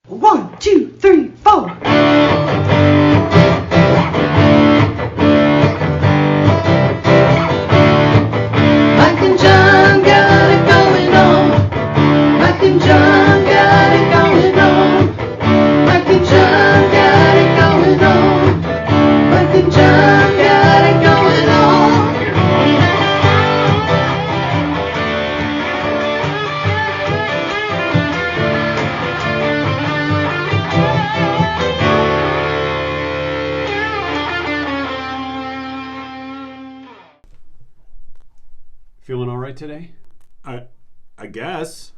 1, 2, 3, 4. Mike and John got it going on. Mike and John got it going on. Mike and John got it going on. Mike and John got it going on. Feeling all right today? I guess.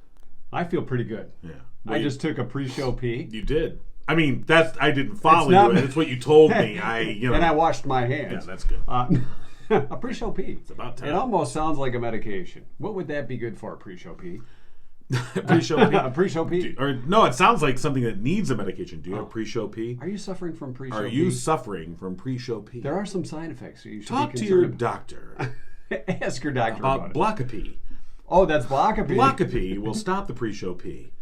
I feel pretty good. Yeah. I just took a pre-show pee. You did. I mean, I didn't follow It's not- you. It's what you told me. And I washed my hands. Yeah, that's good. A pre-show pee. It's about time. It almost sounds like a medication. What would that be good for, a pre-show pee? Pre-show pee. A pre-show pee. Or no, it sounds like something that needs a medication. Do you have pre-show pee? Are you suffering from pre-show pee? Are you suffering from pre-show pee? There are some side effects. So you should Talk be to your concerned doctor about. Ask your doctor about about it. blockapee. Oh, that's blockapee. Blockapee will stop the pre-show pee.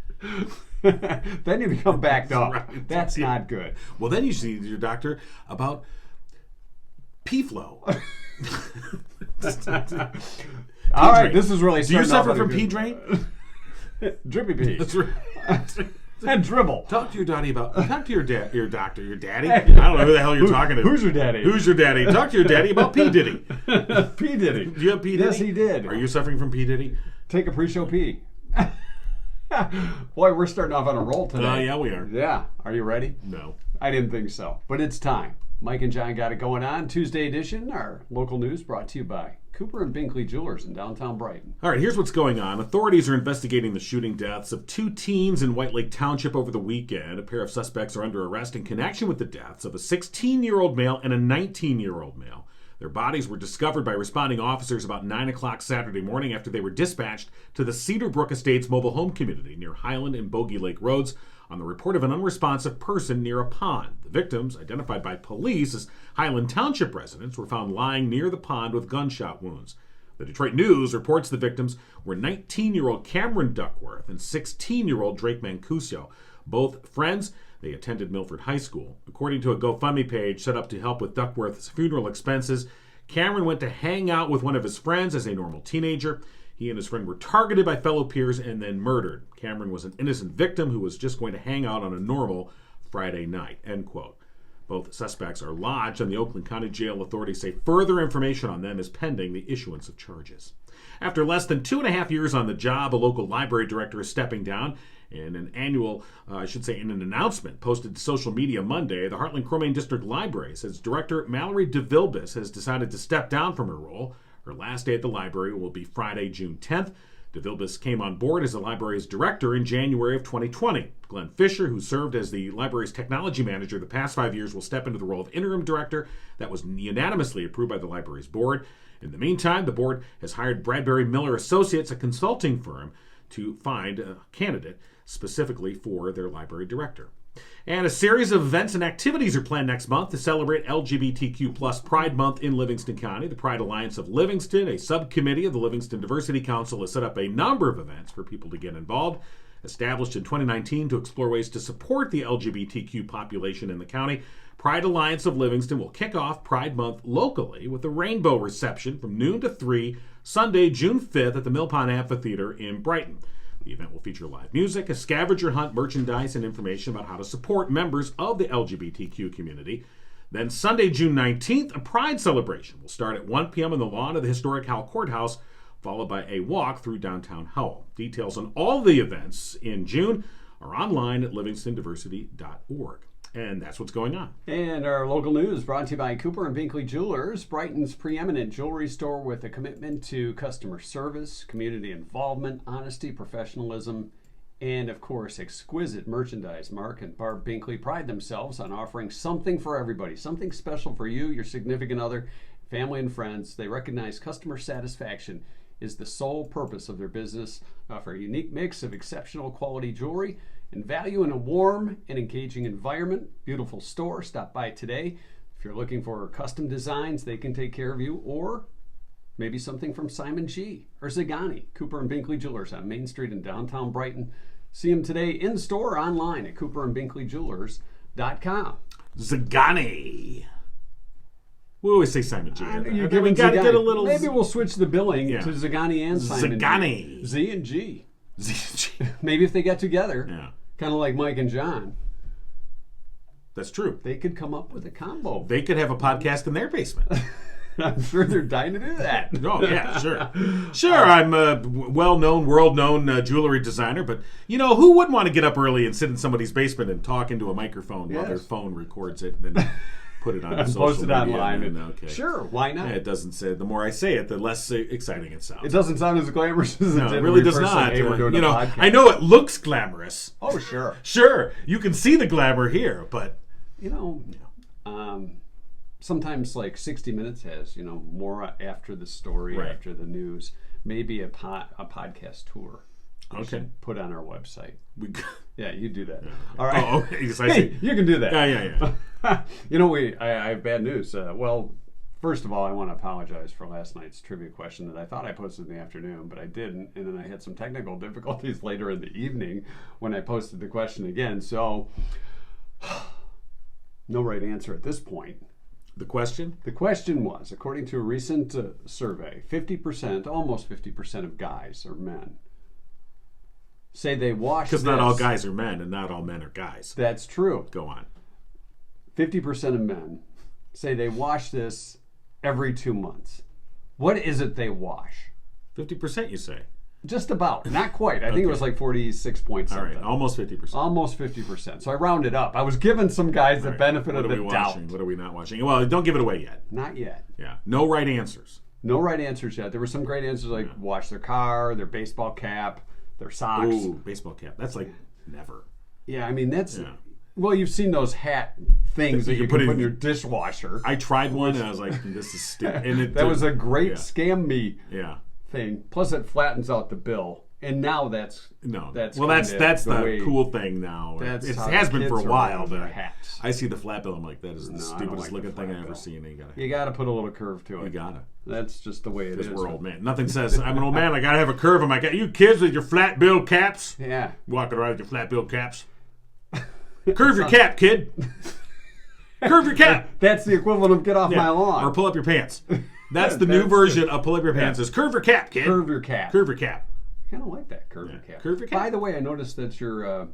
Then you become backed up. right. That's not good. Well, then you see your doctor about pee flow. All right, this is really Do you starting suffer off on a from good- pee drain? Drippy pee. That's right. And dribble. Talk to your daddy about. Talk to your doctor. Your daddy. I don't know who the hell you're talking to. Who's your daddy? Who's your daddy? Talk to your daddy about P Diddy. P Diddy. Do you have P Diddy? Yes, he did. Are you suffering from P Diddy? Take a pre-show pee. Boy, we're starting off on a roll today. Yeah, we are. Yeah. Are you ready? No. I didn't think so, but it's time. Mike and John got it going on. Tuesday edition, our local news brought to you by Cooper and Binkley Jewelers in downtown Brighton. All right, here's what's going on. Authorities are investigating the shooting deaths of 2 teens in White Lake Township over the weekend. A pair of suspects are under arrest in connection with the deaths of a 16-year-old male and a 19-year-old male. Their bodies were discovered by responding officers about 9 o'clock Saturday morning after they were dispatched to the Cedar Brook Estates mobile home community near Highland and Bogey Lake Roads on the report of an unresponsive person near a pond. The victims, identified by police as Highland Township residents, were found lying near the pond with gunshot wounds. The Detroit News reports the victims were 19-year-old Cameron Duckworth and 16-year-old Drake Mancuso, both friends. They attended Milford High School. According to a GoFundMe page set up to help with Duckworth's funeral expenses, Cameron went to hang out with one of his friends as a normal teenager. He and his friend were targeted by fellow peers and then murdered. Cameron was an innocent victim who was just going to hang out on a normal Friday night, end quote. Both suspects are lodged in the Oakland County Jail. Authorities say further information on them is pending the issuance of charges. After less than 2.5 years on the job, a local library director is stepping down. In an announcement posted to social media Monday, the Heartland-Cromaine District Library says Director Mallory DeVilbiss has decided to step down from her role. Her last day at the library will be Friday, June 10th. DeVilbiss came on board as the library's director in January of 2020. Glenn Fisher, who served as the library's technology manager the past 5 years, will step into the role of interim director. That was unanimously approved by the library's board. In the meantime, the board has hired Bradbury Miller Associates, a consulting firm, to find a candidate specifically for their library director. And a series of events and activities are planned next month to celebrate LGBTQ plus Pride Month in Livingston County. The Pride Alliance of Livingston, a subcommittee of the Livingston Diversity Council, has set up a number of events for people to get involved. Established in 2019 to explore ways to support the LGBTQ population in the county, Pride Alliance of Livingston will kick off Pride Month locally with a rainbow reception from noon to 3, Sunday, June 5th at the Mill Pond Amphitheater in Brighton. The event will feature live music, a scavenger hunt, merchandise, and information about how to support members of the LGBTQ community. Then Sunday, June 19th, a Pride celebration will start at 1 p.m. on the lawn of the historic Howell Courthouse, followed by a walk through downtown Howell. Details on all the events in June are online at livingstondiversity.org. And that's what's going on. And our local news brought to you by Cooper and Binkley Jewelers, Brighton's preeminent jewelry store with a commitment to customer service, community involvement, honesty, professionalism, and of course, exquisite merchandise. Mark and Barb Binkley pride themselves on offering something for everybody, something special for you, your significant other, family, and friends. They recognize customer satisfaction is the sole purpose of their business. Offer a unique mix of exceptional quality jewelry and value in a warm and engaging environment. Beautiful store. Stop by today. If you're looking for custom designs, they can take care of you, or maybe something from Simon G. or Zagani. Cooper and Binkley Jewelers on Main Street in downtown Brighton. See them today in store or online at CooperandBinkleyJewelers.com. Zagani. We always say Simon G. You We got to get a little. Maybe we'll switch the billing to Zagani and Simon Zagani. G. Z and G. Z. Maybe if they get together, Yeah. kind of like Mike and John, That's true. they could come up with a combo. They could have a podcast in their basement. I'm sure they're dying to do that. Oh, yeah, sure. Sure, I'm a well-known, world-known jewelry designer, but, who wouldn't want to get up early and sit in somebody's basement and talk into a microphone while their phone records it and then put it on social Post it media? online. Okay. Sure, why not? Yeah, it doesn't say, the more I say it, the less exciting it sounds. It doesn't sound as glamorous as it No, did it really when we does first not. said, hey, we're doing a podcast. I know it looks glamorous. Oh, sure. Sure, you can see the glamour here, but... Sometimes like 60 Minutes has, more after the story, Right. after the news, maybe a podcast tour. We Okay. should put on our website. We, Yeah, you do that. All right. Oh, yes, I Hey, see. you can do that. Yeah. I have bad news. First of all, I want to apologize for last night's trivia question that I thought I posted in the afternoon, but I didn't. And then I had some technical difficulties later in the evening when I posted the question again. So, no right answer at this point. The question? The question was, according to a recent survey, 50%, almost 50% of guys or men say they wash Because not all guys are men, and not all men are guys. That's true. Go on. 50% of men say they wash this every 2 months. What is it they wash? 50%, you say? Just about. Not quite. I think it was like 46 points All something. right, almost 50%. Almost 50%. So I rounded up. I was giving some guys the benefit of What are the we doubt. watching? What are we not watching? Well, don't give it away yet. Not yet. Yeah. No right answers. No right answers yet. There were some great answers like wash their car, their baseball cap, their socks. Ooh, baseball cap. That's like never. Yeah, I mean, that's... Yeah. Well, you've seen those hat things that you can put in your dishwasher. I tried one, and I was like, this is stupid. And That was a great scam me Yeah. thing. Plus, it flattens out the bill. And now that's No. That's well, that's the way, cool thing now. That's It how has the been for a kids are while, wearing but their hats. I see the flat bill. I'm like, that is the No, I don't stupidest like looking the thing flat I ever bill. seen. You got to put a little curve to it. You gotta. That's just the way it is. Because we're old man. Nothing says I'm an old man. I gotta have a curve on my cap. You kids with your flat bill caps, Yeah. walking around with your flat bill caps. Curve your cap, kid. Curve your cap. That's the equivalent of get off my lawn. Or pull up your pants. That's the new version of pull up your pants. Is curve your cap, kid. Curve your cap. Curve your cap. I kind of like that curve your cap. Curve your cap. By the way, I noticed that your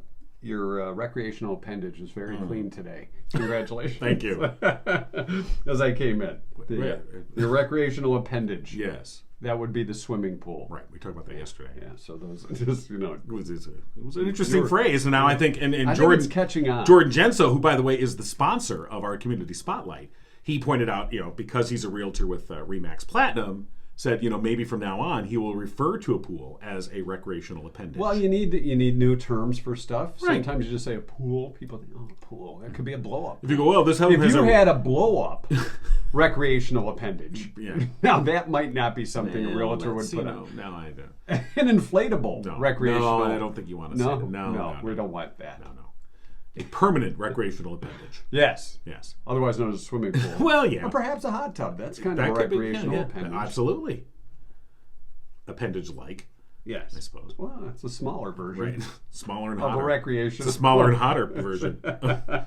recreational appendage is very clean today. Congratulations. Thank you. As I came in. Your recreational appendage. Yes. That would be the swimming pool. Right. We talked about that yesterday. Yeah, so those just, It was an interesting phrase, and now I think, and I Jordan, think it's catching on. Jordan Genso, who by the way is the sponsor of our community spotlight, he pointed out, because he's a realtor with Remax Platinum, said, maybe from now on he will refer to a pool as a recreational appendage. Well, you need new terms for stuff. Right. Sometimes you just say a pool. People think, oh, a pool. That could be a blow up. If you go, well, this helps. If you had a blow up recreational appendage, Yeah. now that might not be something a realtor would put on. No, I don't. An inflatable recreational. No, I don't think you want to say that. No, we don't want that. No. A permanent recreational appendage. Yes. Yes. Otherwise known as a swimming pool. Well, yeah. Or perhaps a hot tub. That's kind of That a could be, recreational yeah. appendage. Absolutely. Appendage-like, Yes. I suppose. Well, that's a smaller version Right. Smaller and of hotter. a recreational. It's a smaller and hotter version.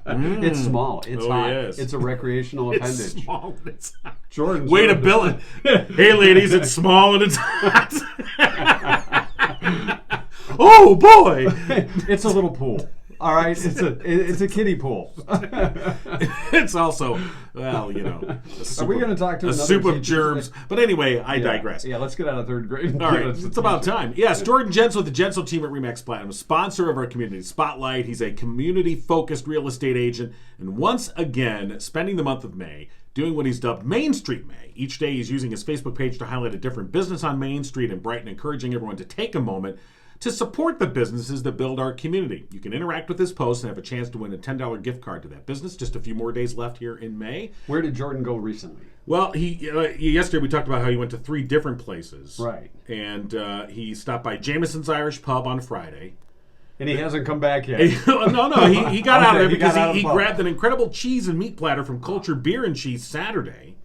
It's small. It's hot. Yes. It's a recreational appendage. It's small and it's hot. Jordan's Way to bill it. Hey, ladies, it's small and it's hot. Oh, boy. It's a little pool. All right, it's a kiddie pool. It's also, well, Are we going to talk to a another soup of teacher germs? today? But anyway, I digress. Yeah, let's get out of third grade. All right, it's about time. Yes, Jordan Genso with the Genso team at Remax Platinum, sponsor of our community spotlight. He's a community-focused real estate agent, and once again, spending the month of May doing what he's dubbed Main Street May. Each day, he's using his Facebook page to highlight a different business on Main Street in Brighton, encouraging everyone to take a moment to support the businesses that build our community. You can interact with his posts and have a chance to win a $10 gift card to that business. Just a few more days left here in May. Where did Jordan go recently? Well, yesterday we talked about how he went to 3 different places. Right. And he stopped by Jameson's Irish Pub on Friday. And he hasn't come back yet. No, he got out of there because he pub. grabbed an incredible cheese and meat platter from Culture Beer and Cheese Saturday,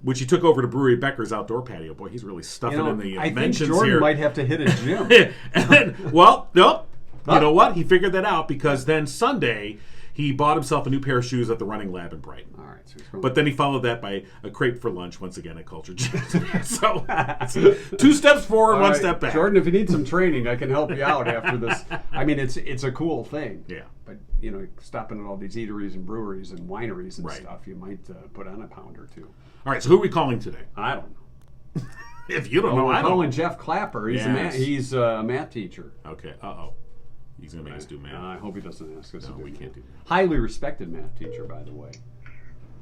which he took over to Brewery Becker's outdoor patio. Boy, he's really stuffing in the I think mentions Jordan here. might have to hit a gym. And then, well, nope. you know what? He figured that out because then Sunday he bought himself a new pair of shoes at the running lab in Brighton. All right. So he's going But then he followed that by a crepe for lunch once again at Culture Gym. So 2 steps forward, All 1 right, step back. Jordan, if you need some training, I can help you out after this. I mean, it's a cool thing. Yeah. But, stopping at all these eateries and breweries and wineries and Right. stuff, you might put on a pound or two. All right, so who are we calling today? I don't know. If you don't know, We're I don't calling know. Jeff Klapper. He's, Yes. he's a math teacher. Okay, uh-oh. He's going to make us do math. I hope he doesn't ask us No, to do we math. can't do that. Highly respected math teacher, by the way.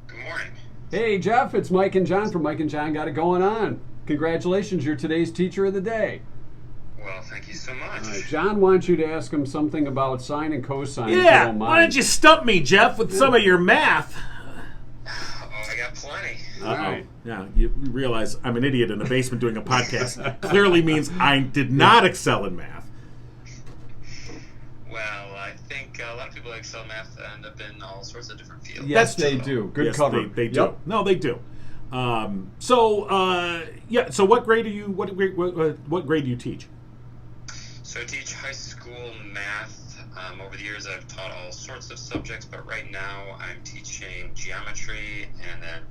Good morning. Hey, Jeff, it's Mike and John from Mike and John Got It Going On. Congratulations, you're today's teacher of the day. Well, thank you so much. All right, John wants you to ask him something about sine and cosine. if you Yeah, don't mind. why don't you stump me, Jeff, with some of your math? Oh, I got plenty. All right. Yeah, you realize I'm an idiot in a basement doing a podcast. Clearly means I did not excel in math. Well, I think a lot of people who excel math end up in all sorts of different fields. Yes, That's they true. do. Good Yes, cover. They do. Yep. No, they do. So what grade are you? What grade do you teach? So I teach high school math. Over the years, I've taught all sorts of subjects, but right now I'm teaching geometry and then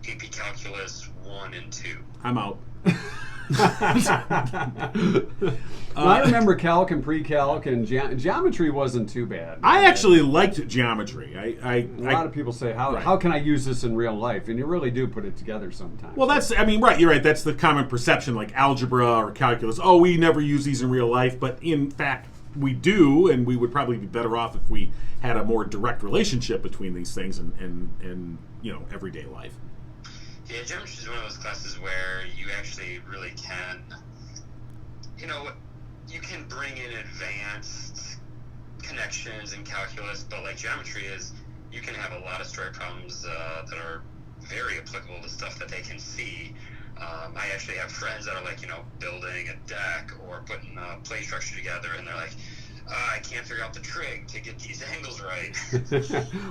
AP Calculus 1 and 2. I'm out. I remember calc and pre-calc and geometry wasn't too bad. I actually liked geometry. A lot of people say, how can I use this in real life? And you really do put it together sometimes. Well, right, you're right. That's the common perception, like algebra or calculus. Oh, we never use these in real life. But in fact, we do, and we would probably be better off if we had a more direct relationship between these things and everyday life. Yeah, geometry is one of those classes where you actually really can, you can bring in advanced connections in calculus, but like geometry is, you can have a lot of story problems that are very applicable to stuff that they can see. I actually have friends that are like, building a deck or putting a play structure together, and they're like, I can't figure out the trig to get these angles right.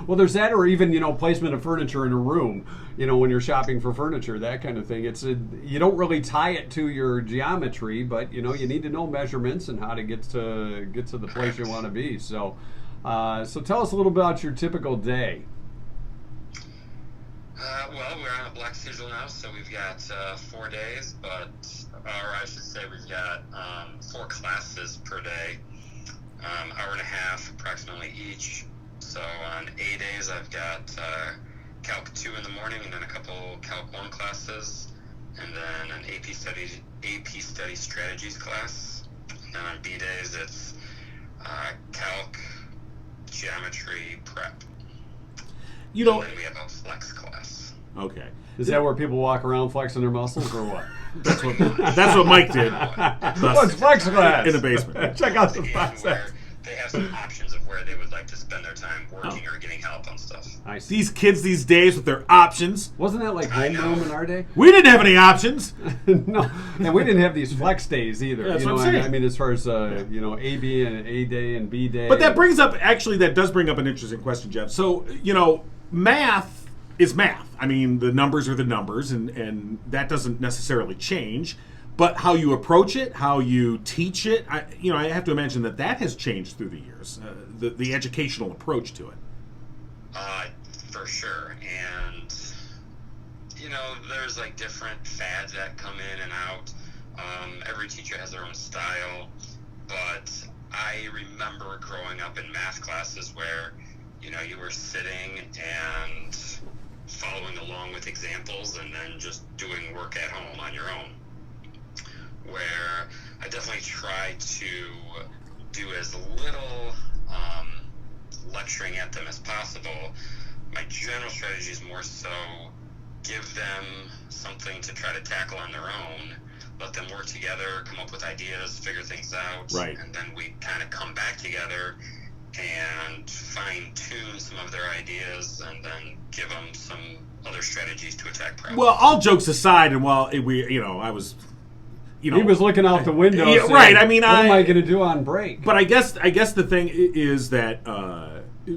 Well, there's that, or even placement of furniture in a room. When you're shopping for furniture, that kind of thing. You don't really tie it to your geometry, but you need to know measurements and how to get to the place you want to be. So tell us a little about your typical day. Well, we're on a black schedule now, so we've got 4 days, or I should say we've got 4 classes per day, hour and a half approximately each. So on A days, I've got Calc 2 in the morning, and then a couple Calc 1 classes, and then an AP Study Strategies class. And then on B days, it's Calc, Geometry, Prep. And then we have a flex class. Okay. Is that where people walk around flexing their muscles, or what? That's what Mike did. What's flex class? In the basement. Check out the And process. where they have some options of where they would like to spend their time working or getting help on stuff. I see. These kids these days with their options. Wasn't that like homeroom in our day? We didn't have any options. No, and we didn't have these flex days either. That's you know, what I'm saying. I mean, as far as A, B, and A day and B day. But that does bring up an interesting question, Jeff. So, math is math. I mean, the numbers are the numbers, and that doesn't necessarily change. But how you approach it, how you teach it, I have to imagine that has changed through the years, the educational approach to it. For sure. And, there's like different fads that come in and out. Every teacher has their own style. But I remember growing up in math classes where, you were sitting and following along with examples and then just doing work at home on your own. Where I definitely try to do as little lecturing at them as possible. My general strategy is more so give them something to try to tackle on their own, let them work together, come up with ideas, figure things out, right. And then we kind of come back together and fine-tune some of their ideas and then give them some other strategies to attack problems. Well, all jokes aside, and while I was... he was looking out the window. Yeah, saying, right. I mean, what am I going to do on break? But I guess the thing is that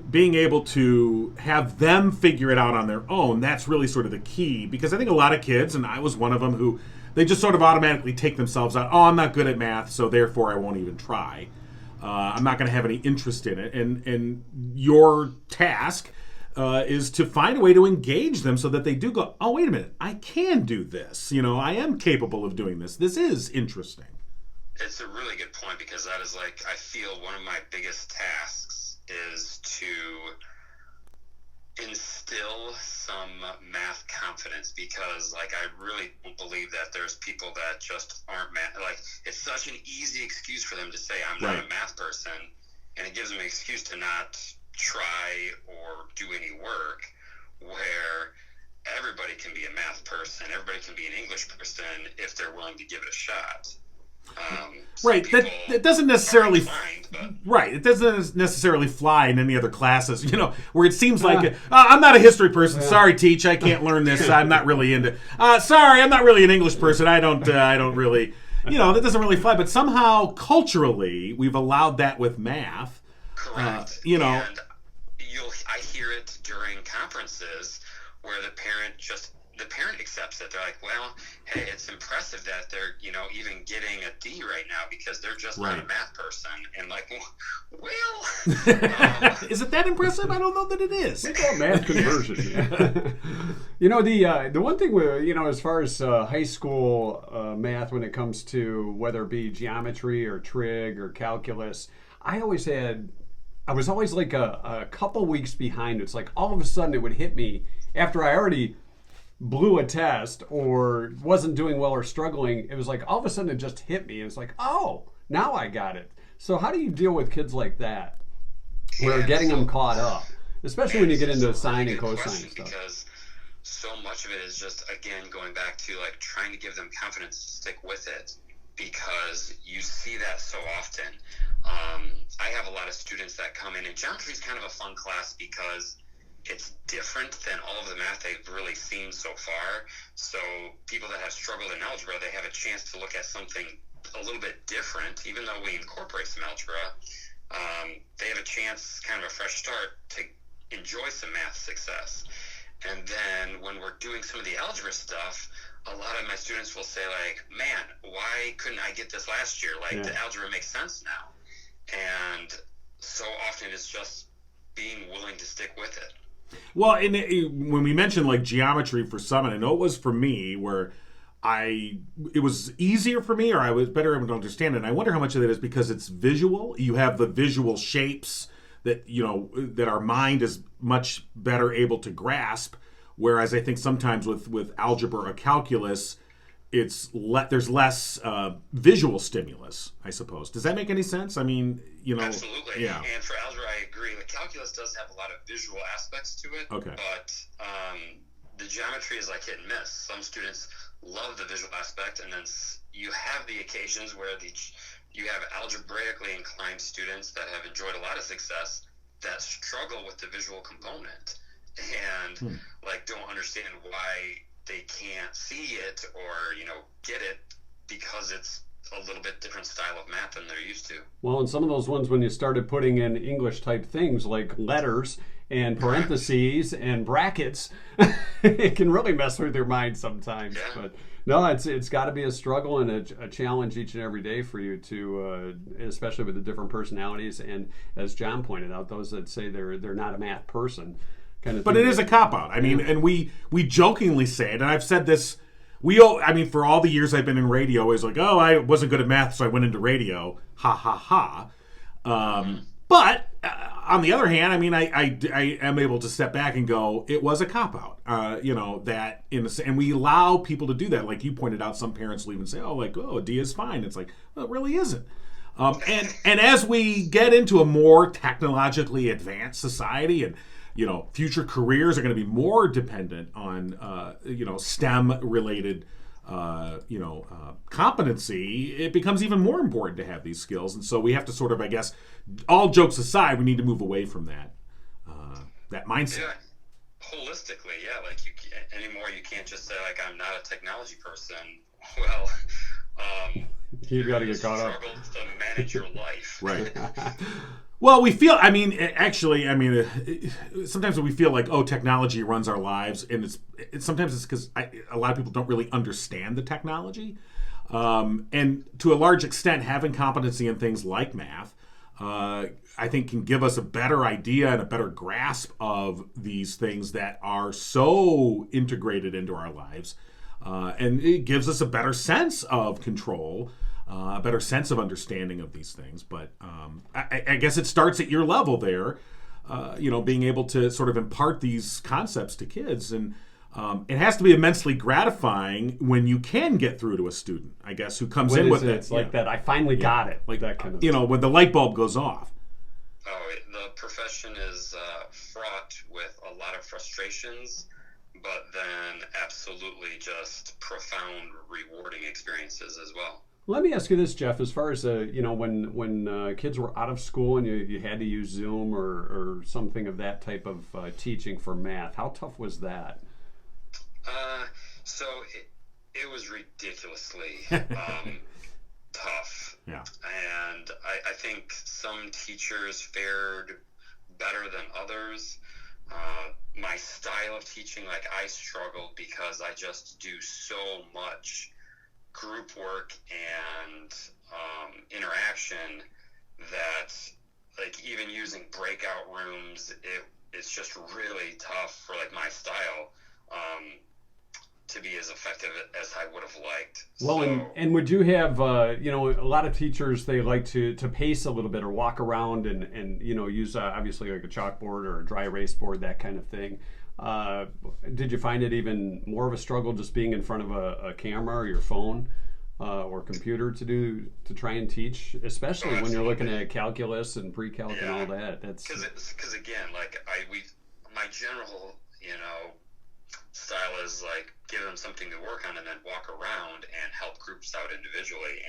being able to have them figure it out on their own, that's really sort of the key. Because I think a lot of kids, and I was one of them, who they just sort of automatically take themselves out. Oh, I'm not good at math, so therefore I won't even try. I'm not going to have any interest in it. And your task is to find a way to engage them so that they do go, oh, wait a minute, I can do this. I am capable of doing this. This is interesting. It's a really good point, because that is, like, I feel one of my biggest tasks is to instill some math confidence, because, like, I really don't believe that there's people that just aren't math. Like, it's such an easy excuse for them to say, I'm not a math person, and it gives them an excuse to not try or do any work, where everybody can be a math person, everybody can be an English person if they're willing to give it a shot. Right. That doesn't necessarily Right. It doesn't necessarily fly in any other classes, where it seems like I'm not a history person. Sorry, teach. I can't learn this. I'm not really into. Sorry, I'm not really an English person. I don't really. That doesn't really fly. But somehow culturally, we've allowed that with math. Correct. And I hear it during conferences where the parent accepts it. They're like, well, hey, it's impressive that they're, even getting a D right now because they're just not a math person. And like, well, is it that impressive? I don't know that it is. We call it math conversion. The one thing with, as far as high school math, when it comes to whether it be geometry or trig or calculus, I was always like a couple weeks behind. It's like all of a sudden it would hit me after I already blew a test or wasn't doing well or struggling. It was like all of a sudden it just hit me. It was like, oh, now I got it. So how do you deal with kids like that? Where getting them caught up, especially when you get into sine and cosine stuff. Because so much of it is just, again, going back to like trying to give them confidence to stick with it, because you see that so often. I have a lot of students that come in, and geometry is kind of a fun class because it's different than all of the math they've really seen so far. So people that have struggled in algebra, they have a chance to look at something a little bit different, even though we incorporate some algebra. They have a chance, kind of a fresh start, to enjoy some math success. And then when we're doing some of the algebra stuff, a lot of my students will say, like, man, why couldn't I get this last year? Like, the algebra makes sense now. And so often it's just being willing to stick with it. Well, when we mentioned like geometry for some, and I know it was for me, where it was easier for me, or I was better able to understand it. And I wonder how much of that is because it's visual. You have the visual shapes that that our mind is much better able to grasp. Whereas I think sometimes with algebra or calculus, there's less visual stimulus, I suppose. Does that make any sense? I mean, Absolutely. Yeah. And for algebra, I agree. The calculus does have a lot of visual aspects to it. Okay. But the geometry is like hit and miss. Some students love the visual aspect, and then you have the occasions where you have algebraically inclined students that have enjoyed a lot of success that struggle with the visual component and don't understand why they can't see it or get it, because it's a little bit different style of math than they're used to. Well, and some of those ones when you started putting in English type things like letters and parentheses and brackets, it can really mess with your mind sometimes. Yeah. But no, it's got to be a struggle and a challenge each and every day for you to, especially with the different personalities, and as John pointed out, those that say they're not a math person. Kind of. But it is a cop-out. I mean, and we jokingly say it, and I've said this, for all the years I've been in radio, it's like, oh, I wasn't good at math, so I went into radio. Ha, ha, ha. But on the other hand, I mean, I am able to step back and go, it was a cop-out. And we allow people to do that. Like you pointed out, some parents will even say, a D is fine. It's like, well, it really isn't. And as we get into a more technologically advanced society, and future careers are going to be more dependent on STEM-related competency, it becomes even more important to have these skills. And so we have to sort of, I guess, all jokes aside, we need to move away from that mindset. Yeah, holistically, anymore you can't just say, like, I'm not a technology person. Well, you've got to get caught up. Struggle to manage your life. Right. Well, we feel, sometimes we feel like, technology runs our lives, and sometimes it's because a lot of people don't really understand the technology. And to a large extent, having competency in things like math I think can give us a better idea and a better grasp of these things that are so integrated into our lives. And it gives us a better sense of control, a better sense of understanding of these things. But I guess it starts at your level there, being able to sort of impart these concepts to kids. And it has to be immensely gratifying when you can get through to a student, I guess, who comes in with it. It's like that. I finally got it. Like that kind of when the light bulb goes off. Oh, the profession is fraught with a lot of frustrations, but then absolutely just profound, rewarding experiences as well. Let me ask you this, Jeff. As far as when kids were out of school and you had to use Zoom or something of that type of teaching for math, how tough was that? So it was ridiculously tough. Yeah. And I think some teachers fared better than others. My style of teaching, I struggled because I just do so much group work and interaction that, even using breakout rooms, it's just really tough for, my style to be as effective as I would have liked. Well, and would you have, a lot of teachers, they like to pace a little bit or walk around and use obviously like a chalkboard or a dry erase board, that kind of thing. Did you find it even more of a struggle just being in front of a camera or your phone or computer to try and teach, especially when you're looking at calculus and pre-calc and all that? That's because again, my general, style is give them something to work on and then walk around and help groups out individually.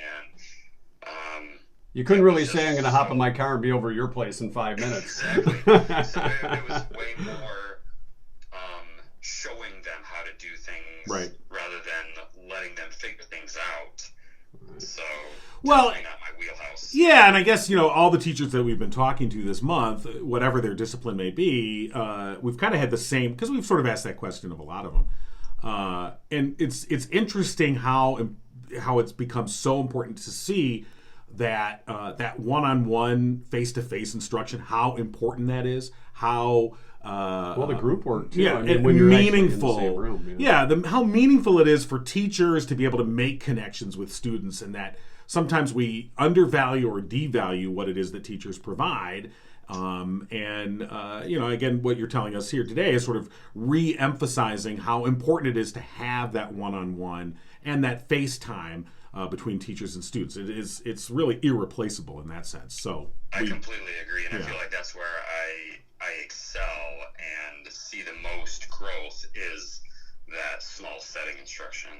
And you couldn't really say I'm going to hop in my car and be over your place in 5 minutes. Exactly. So it was way more showing them how to do things, right, rather than letting them figure things out. So definitely not my wheelhouse. Yeah, and I guess all the teachers that we've been talking to this month, whatever their discipline may be, we've kind of had the same, because we've sort of asked that question of a lot of them, and it's interesting how it's become so important to see that that one-on-one, face-to-face instruction, how important that is, how the group work too. Yeah, when you're meaningful. actually in the same room, how meaningful it is for teachers to be able to make connections with students, and that sometimes we undervalue or devalue what it is that teachers provide. Again, what you're telling us here today is sort of re-emphasizing how important it is to have that one-on-one and that face time between teachers and students. It's really irreplaceable in that sense. So I completely agree, and I feel like that's where I excel and see the most growth is that small setting instruction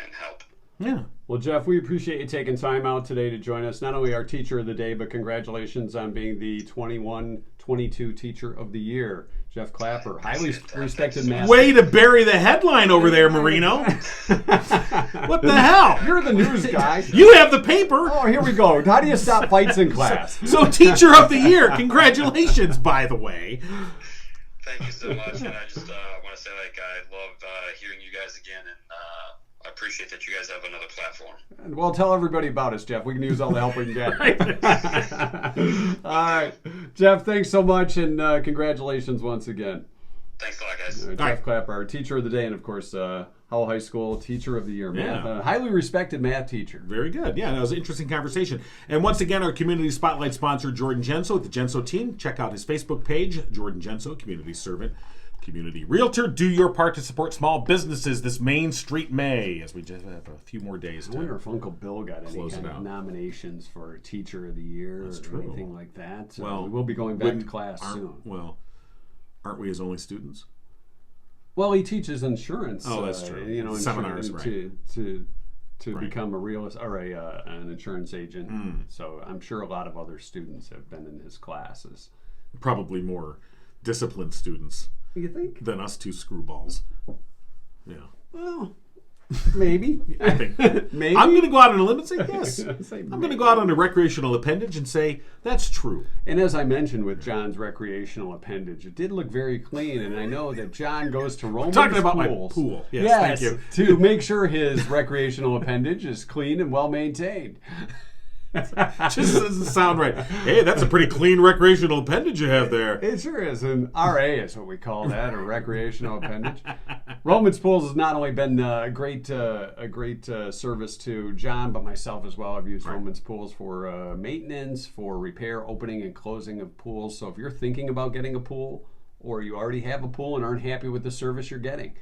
and help. Yeah. Well, Jeff, we appreciate you taking time out today to join us. Not only our Teacher of the Day, but congratulations on being the 21-22 Teacher of the Year. Jeff Klapper, highly respected master. Way to bury the headline over there, Marino. What the hell? You're the news guy. You have the paper. Oh, here we go. How do you stop fights in class? So Teacher of the Year. Congratulations, by the way. Thank you so much. And I just want to say, I love hearing you guys again, and I appreciate that you guys have another platform. Well, tell everybody about us, Jeff. We can use all the help we can get. All right. Jeff, thanks so much, and congratulations once again. Thanks a lot, guys. Jeff Klapper, our Teacher of the Day, and of course, Howell High School Teacher of the Year. Yeah. Highly respected math teacher. Very good. Yeah, that was an interesting conversation. And once again, our Community Spotlight sponsor, Jordan Genso with the Genso team. Check out his Facebook page, Jordan Genso, Community Servant, Community Realtor. Do your part to support small businesses this Main Street May, as we just have a few more days to I wonder if Uncle Bill got any close kind it of out. Nominations for Teacher of the Year or anything like that. Well, we'll be going back to class soon. Well, aren't we his only students? Well, he teaches insurance. Oh, that's true. Seminars, right? To become a realist or an insurance agent. So I'm sure a lot of other students have been in his classes. Probably more disciplined students. You think? Than us two screwballs. Yeah. Well, maybe. I think. Maybe. I'm going to go out on a limb and say yes. Say I'm going to go out on a recreational appendage and say that's true. And as I mentioned with John's recreational appendage, it did look very clean, and I know that John goes to Roman Talking about my schools. pool. Yes, thank you. To make sure his recreational appendage is clean and well maintained. Just doesn't sound right. Hey, that's a pretty clean recreational appendage you have there. It sure is. An RA is what we call that, a recreational appendage. Roman's Pools has not only been a great service to John, but myself as well. I've used Roman's Pools for maintenance, for repair, opening and closing of pools. So if you're thinking about getting a pool, or you already have a pool and aren't happy with the service you're getting,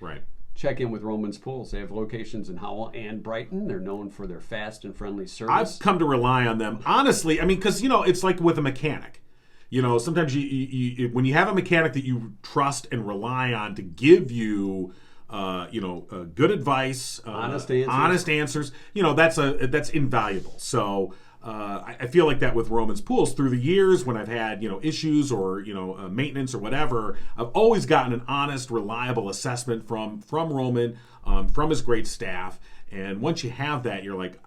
check in with Roman's Pools. They have locations in Howell and Brighton. They're known for their fast and friendly service. I've come to rely on them. Honestly, I mean, because, it's like with a mechanic. Sometimes you when you have a mechanic that you trust and rely on to give you, good advice, honest answers, that's invaluable. So I feel like that with Roman's Pools through the years when I've had, issues or, maintenance or whatever. I've always gotten an honest, reliable assessment from Roman, from his great staff. And once you have that, you're like,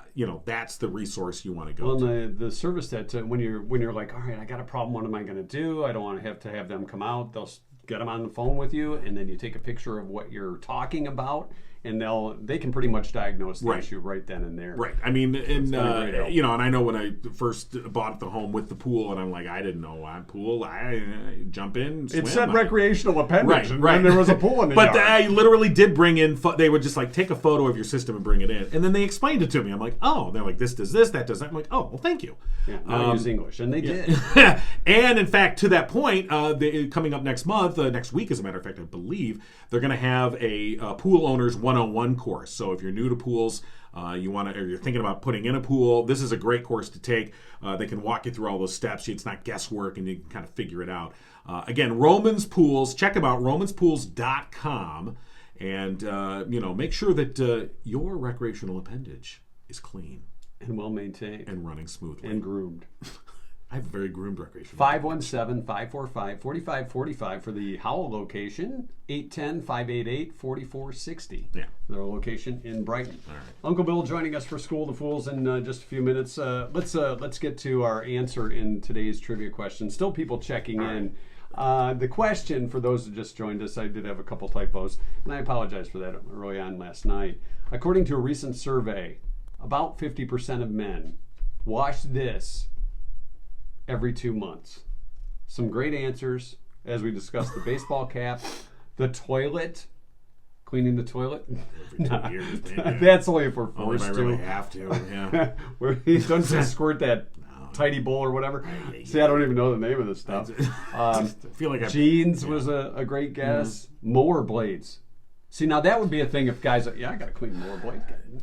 that's the resource you want to go to. Well, the service that when you're like, all right, I got a problem. What am I going to do? I don't want to have them come out. They'll get them on the phone with you, and then you take a picture of what you're talking about, and they can pretty much diagnose the issue right then and there. Right. I mean, and and I know when I first bought the home with the pool, and I'm like, I didn't know on pool. I jump in, swim. It said recreational appendage, right. And there was a pool in the but yard. I literally did bring in. They would just like take a photo of your system and bring it in, and then they explained it to me. I'm like, oh, they're like, this does this, that does that. I'm like, oh, well, thank you. Yeah, I use English, and they did. And in fact, to that point, coming up next month, next week, as a matter of fact, I believe they're going to have a pool owners 101 course. So if you're new to pools, or you're thinking about putting in a pool, this is a great course to take. They can walk you through all those steps. It's not guesswork, and you can kind of figure it out. Again, Roman's Pools. Check them out, romanspools.com, and make sure that your recreational appendage is clean and well maintained and running smoothly and groomed. I have a very groomed recreation. 517-545-4545 for the Howell location. 810-588-4460. Yeah. Their location in Brighton. All right. Uncle Bill joining us for School of the Fools in just a few minutes. Let's get to our answer in today's trivia question. Still people checking in. The question, for those who just joined us, I did have a couple typos, and I apologize for that early on last night. According to a recent survey, about 50% of men wash this every 2 months. Some great answers as we discussed the baseball cap, the toilet, cleaning the toilet. Every 2 years. That's only if we're forced I really have to. Yeah. Where you don't just squirt that tidy bowl or whatever. See, I don't even know the name of this stuff. I feel like jeans was a great guess. Mower blades. See, now that would be a thing if guys, I got to clean mower blade.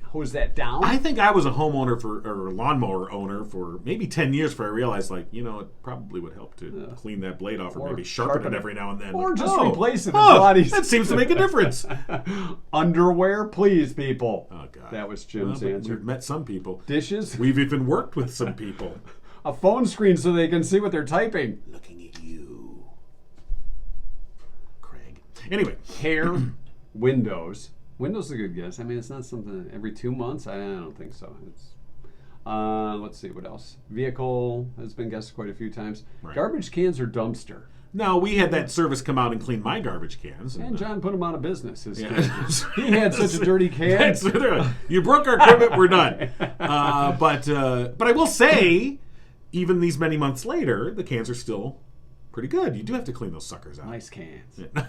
Hose that down. I think I was a homeowner or lawnmower owner for maybe 10 years before I realized, it probably would help to clean that blade off or maybe sharpen it every now and then. Or just replace it. Bodies. That seems to make a difference. Underwear, please, people. Oh, God. That was Jim's answer. We've met some people. Dishes. We've even worked with some people. A phone screen so they can see what they're typing. Looking at you, Craig. Anyway. Hair. Windows. Windows is a good guess. I mean, it's not something every 2 months. I don't think so. It's let's see what else. Vehicle has been guessed quite a few times. Right. Garbage cans or dumpster. No, we had that service come out and clean my garbage cans. And John put them out of business. He had such a dirty can. You broke our equipment. We're done. But I will say, even these many months later, the cans are still pretty good. You do have to clean those suckers out. Nice cans. Yeah.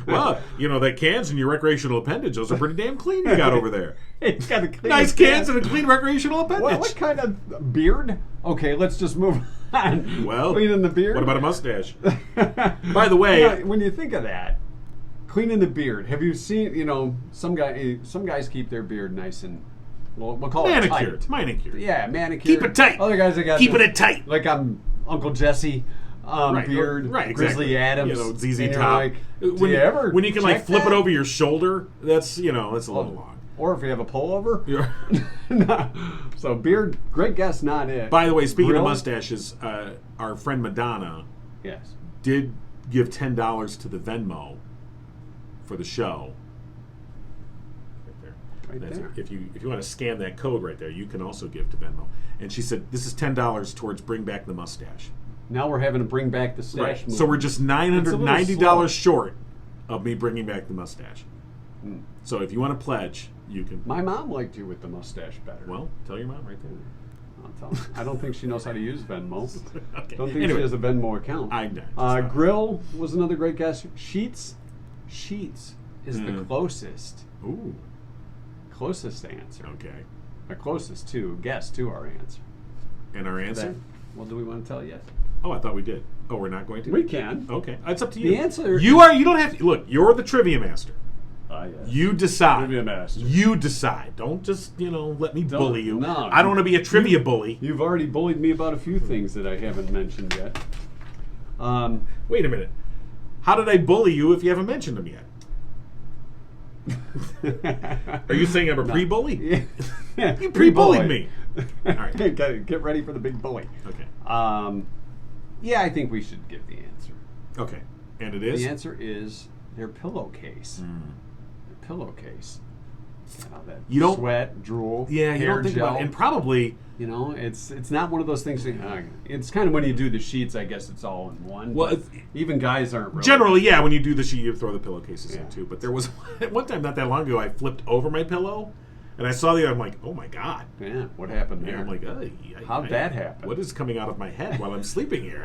Well, the cans in your recreational appendage, those are pretty damn clean you got over there. Got a clean nice cans and a clean recreational appendage. What kind of beard? Okay, let's just move on. Well, cleaning the beard. What about a mustache? By the way, when you think of that, cleaning the beard. Have you seen? Some guys keep their beard nice and we'll call manicured. it tight. Manicured. Yeah, manicured. Keep it tight. Other guys that got keeping it tight. Like I'm Uncle Jesse. Beard, right, Grizzly exactly. Adams, ZZ Top. When you can flip it over your shoulder, that's it's a little long. Or if you have a pullover. No. So beard, great guess, not it. By the way, speaking of mustaches, our friend Madonna, did give $10 to the Venmo for the show. Right there. If you want to scan that code right there, you can also give to Venmo. And she said this is $10 towards Bring Back the Mustache. Now we're having to bring back the stash. Right. So we're just $990 short of me bringing back the mustache. So if you want to pledge, you can. My mom liked you with the mustache better. Well, tell your mom right there. I don't think she knows how to use Venmo. Okay. Don't think Anyway. she has a Venmo account. I know. Grill was another great guess. Sheets is the closest answer. Okay. The closest guess to our answer. And our answer? That, well, do we want to tell yet? Oh, I thought we did. Oh, we're not going to? We can. Okay. It's up to you. The answer. You don't have to. Look, you're the trivia master. Yes. You decide. Trivia master. You decide. Don't just, let me bully you. No. I don't want to be a trivia bully. You've already bullied me about a few things that I haven't mentioned yet. Wait a minute. How did I bully you if you haven't mentioned them yet? Are you saying I'm a pre-bully? Yeah. You pre-bullied me. All right. Get ready for the big bully. Okay. Yeah, I think we should give the answer. Okay. And it is? The answer is their pillowcase. Their pillowcase. That You don't- sweat, drool, Yeah, you hair don't think gel. about it. And probably, It's not one of those things. It's kind of when you do the sheets, I guess it's all in one. Well, but it's- even guys aren't really. generally, yeah, when you do the sheet, you throw the pillowcases in Yeah. too. But there was one time not that long ago, I flipped over my pillow, and I saw the other, I'm like, oh my God. Yeah, what happened there? And I'm like, How'd that happen? What is coming out of my head while I'm sleeping here?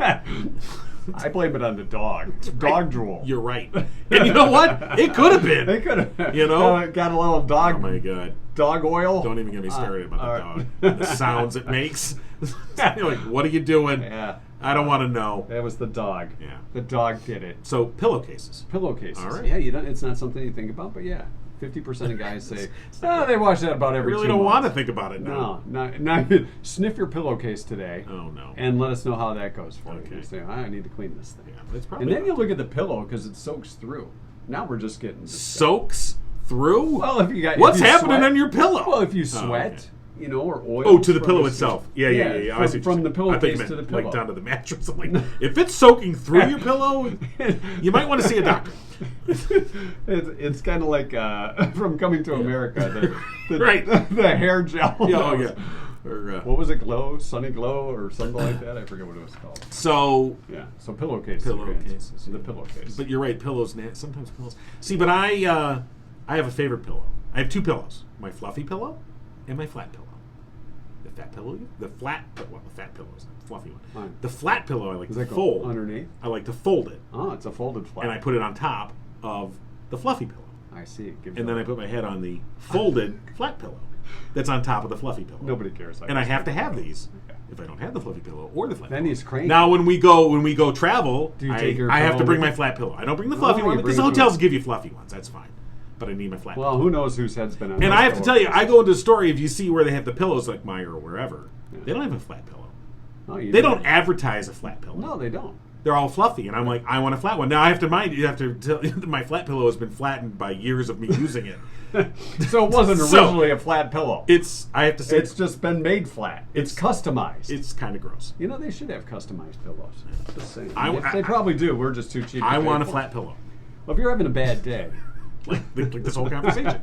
I blame it on the dog. Dog drool. You're right. And you know what? It could have been. They could have. You know? Got a little dog. Oh my God. Dog oil. Don't even get me started about the all dog. right. The sounds it makes. You're like, what are you doing? Yeah. I don't want to know. That was the dog. Yeah. The dog did it. So, pillowcases. Pillowcases. All right. Yeah, you don't. It's not something you think about, but yeah, 50% of guys say, they watch that about I every. really 2 don't want to months." think about it now. No, now sniff your pillowcase today. Oh, no. And let us know how that goes for Okay. you. You say, I need to clean this thing. Yeah, but it's probably And then you not. look at the pillow because it soaks through. Now we're just getting Soaks through? Well, if you got What's if you happening sweat- on your pillow? Well, if you Oh, sweat, okay. or oil. Oh, to the from pillow the- itself. Yeah. I see what you're From saying. the I thought pillowcase you to the meant, pillow. like down to the mattress. I'm like, if it's soaking through your pillow, you might want to see a doctor. It's kind of like from Coming to America, the Right. the hair gel. Yeah, oh yeah. Or, What was it? Glow, Sunny Glow, or something like that. I forget what it was called. so, Yeah. So pillowcase. Pillowcases, The pillowcase. but you're right. Pillows. Sometimes pillows. See, but I have a favorite pillow. I have 2 pillows: my fluffy pillow and my flat pillow. The fat pillow, the flat. Well, the fat pillow is the fluffy one. Fine. The flat pillow I like Does to that go fold. underneath? I like to fold it, Oh, it's a folded flat. and I put it on top of the fluffy pillow. I see. It gives And you then I put my head on the folded flat pillow that's on top of the fluffy pillow. Nobody cares. And I have to have these if I don't have the fluffy pillow or the flat Then pillow. he's cranky. Now when we go travel, Do you take your I have to pillow bring with my you? flat pillow. I don't bring the fluffy you one bring because the it to hotels it. give you fluffy ones. That's fine. But I need my flat Well, pillow. who knows whose head's been on And those I have to tell you, I pillowcases. go into the store, if you see where they have the pillows like Meyer or wherever, they don't have a flat pillow. No, you They don't advertise a flat pillow. No, they don't. They're all fluffy, and I'm like, I want a flat one. Now I have to mind you have to tell that my flat pillow has been flattened by years of me using it. So it wasn't So- originally a flat pillow. I have to say, It's just been made flat. It's customized. it's kind of gross. They should have customized pillows. Just saying. I- They probably do. We're just too cheap. to I pay want a for flat it. pillow. Well, if you're having a bad day, Like this whole conversation.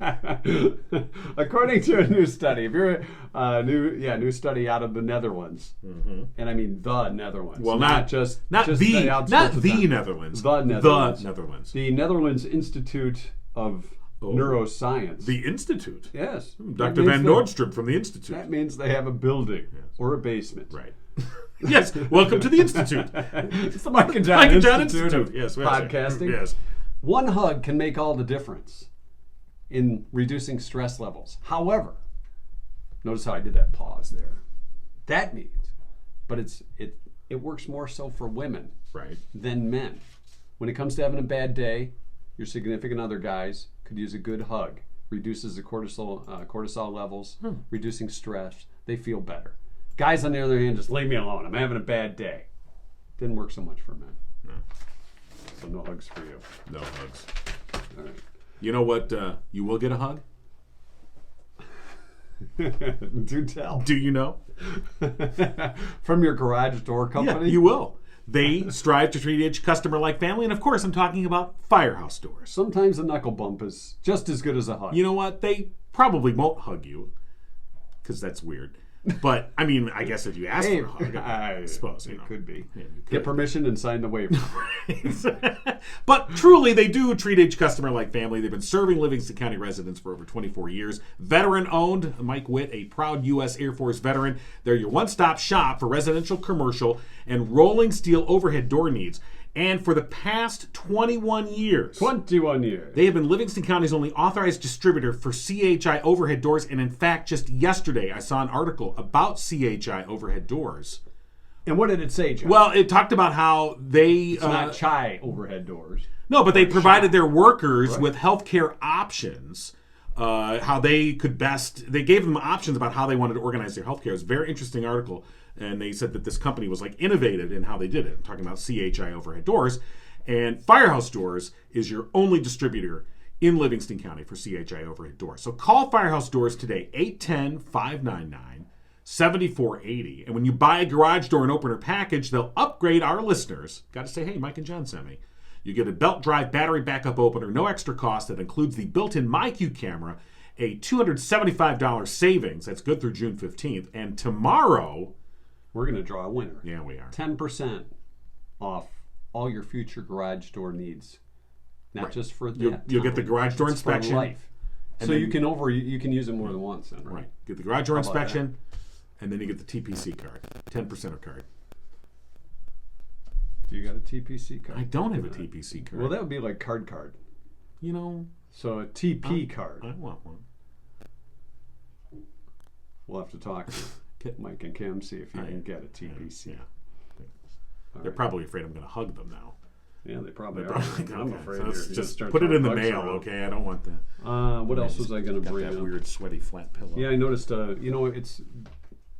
according to a new study, if you're new study out of the Netherlands, and I mean the Netherlands, Well, not not just not the outskirts of town. Netherlands. The Netherlands. The Netherlands. The Netherlands Institute of Neuroscience. The Institute. Yes, That Dr. means Van they- Nordstrom from the Institute. That means they have a building or a basement. Right. Yes. Welcome to the Institute. It's the Mike and John, Mike and John Institute, Institute. of Yes. podcasting. Yes. One hug can make all the difference in reducing stress levels. However, notice how I did that pause there. That means, but it works more so for women Right. than men. When it comes to having a bad day, your significant other guys could use a good hug. Reduces the cortisol levels, reducing stress. They feel better. Guys, on the other hand, just leave me alone. I'm having a bad day. Didn't work so much for men. No. So no hugs for you. No hugs. All right. You know what? You will get a hug. Do tell. Do you know? From your garage door company? Yeah, you will. They strive to treat each customer like family, and of course, I'm talking about Firehouse doors. Sometimes a knuckle bump is just as good as a hug. You know what? They probably won't hug you, because that's weird. But, I mean, I guess if you ask Hey, for a hug, I suppose, you know. It could be. Yeah, you could. Get permission and sign the waiver. But truly, they do treat each customer like family. They've been serving Livingston County residents for over 24 years. Veteran-owned, Mike Witt, a proud U.S. Air Force veteran. They're your one-stop shop for residential, commercial, and rolling steel overhead door needs. And for the past 21 years, 21 years. they have been Livingston County's only authorized distributor for CHI overhead doors. And in fact, just yesterday, I saw an article about CHI overhead doors. And what did it say, John? Well, it talked about how they... it's not chai overhead doors. No, but they provided their workers Right. with healthcare options, how they could best... They gave them options about how they wanted to organize their healthcare. It was a very interesting article, and they said that this company was like innovative in how they did it. I'm talking about CHI overhead doors. And Firehouse Doors is your only distributor in Livingston County for CHI overhead doors. So call Firehouse Doors today, 810-599-7480. And when you buy a garage door and opener package, they'll upgrade our listeners. Got to say, hey, Mike and John sent me. You get a belt drive battery backup opener, no extra cost, that includes the built-in MyQ camera, a $275 savings. That's good through June 15th. And tomorrow... We're going to draw a winner. Yeah, we are. 10% off all your future garage door needs. Not Right. just for You'll that get the time. garage door It's for inspection. life. And So then- you can use it more than once then, right? Right. Get the garage door How about inspection, and then you get the TPC card, 10% card. Do you got a TPC card? I don't have a TPC card. Well, that would be like card. You know, So a TP card. I want one. We'll have to talk to Mike and Kim, see if you can get a TPC. Yeah. They're probably afraid I'm going to hug them now. Yeah, they probably They're are. probably- I'm okay, afraid so you're let's gonna just start put it in the throwing bugs mail, around. okay? I don't want the... What else was I going to got bring that up? weird, sweaty, flat pillow. Yeah, I noticed.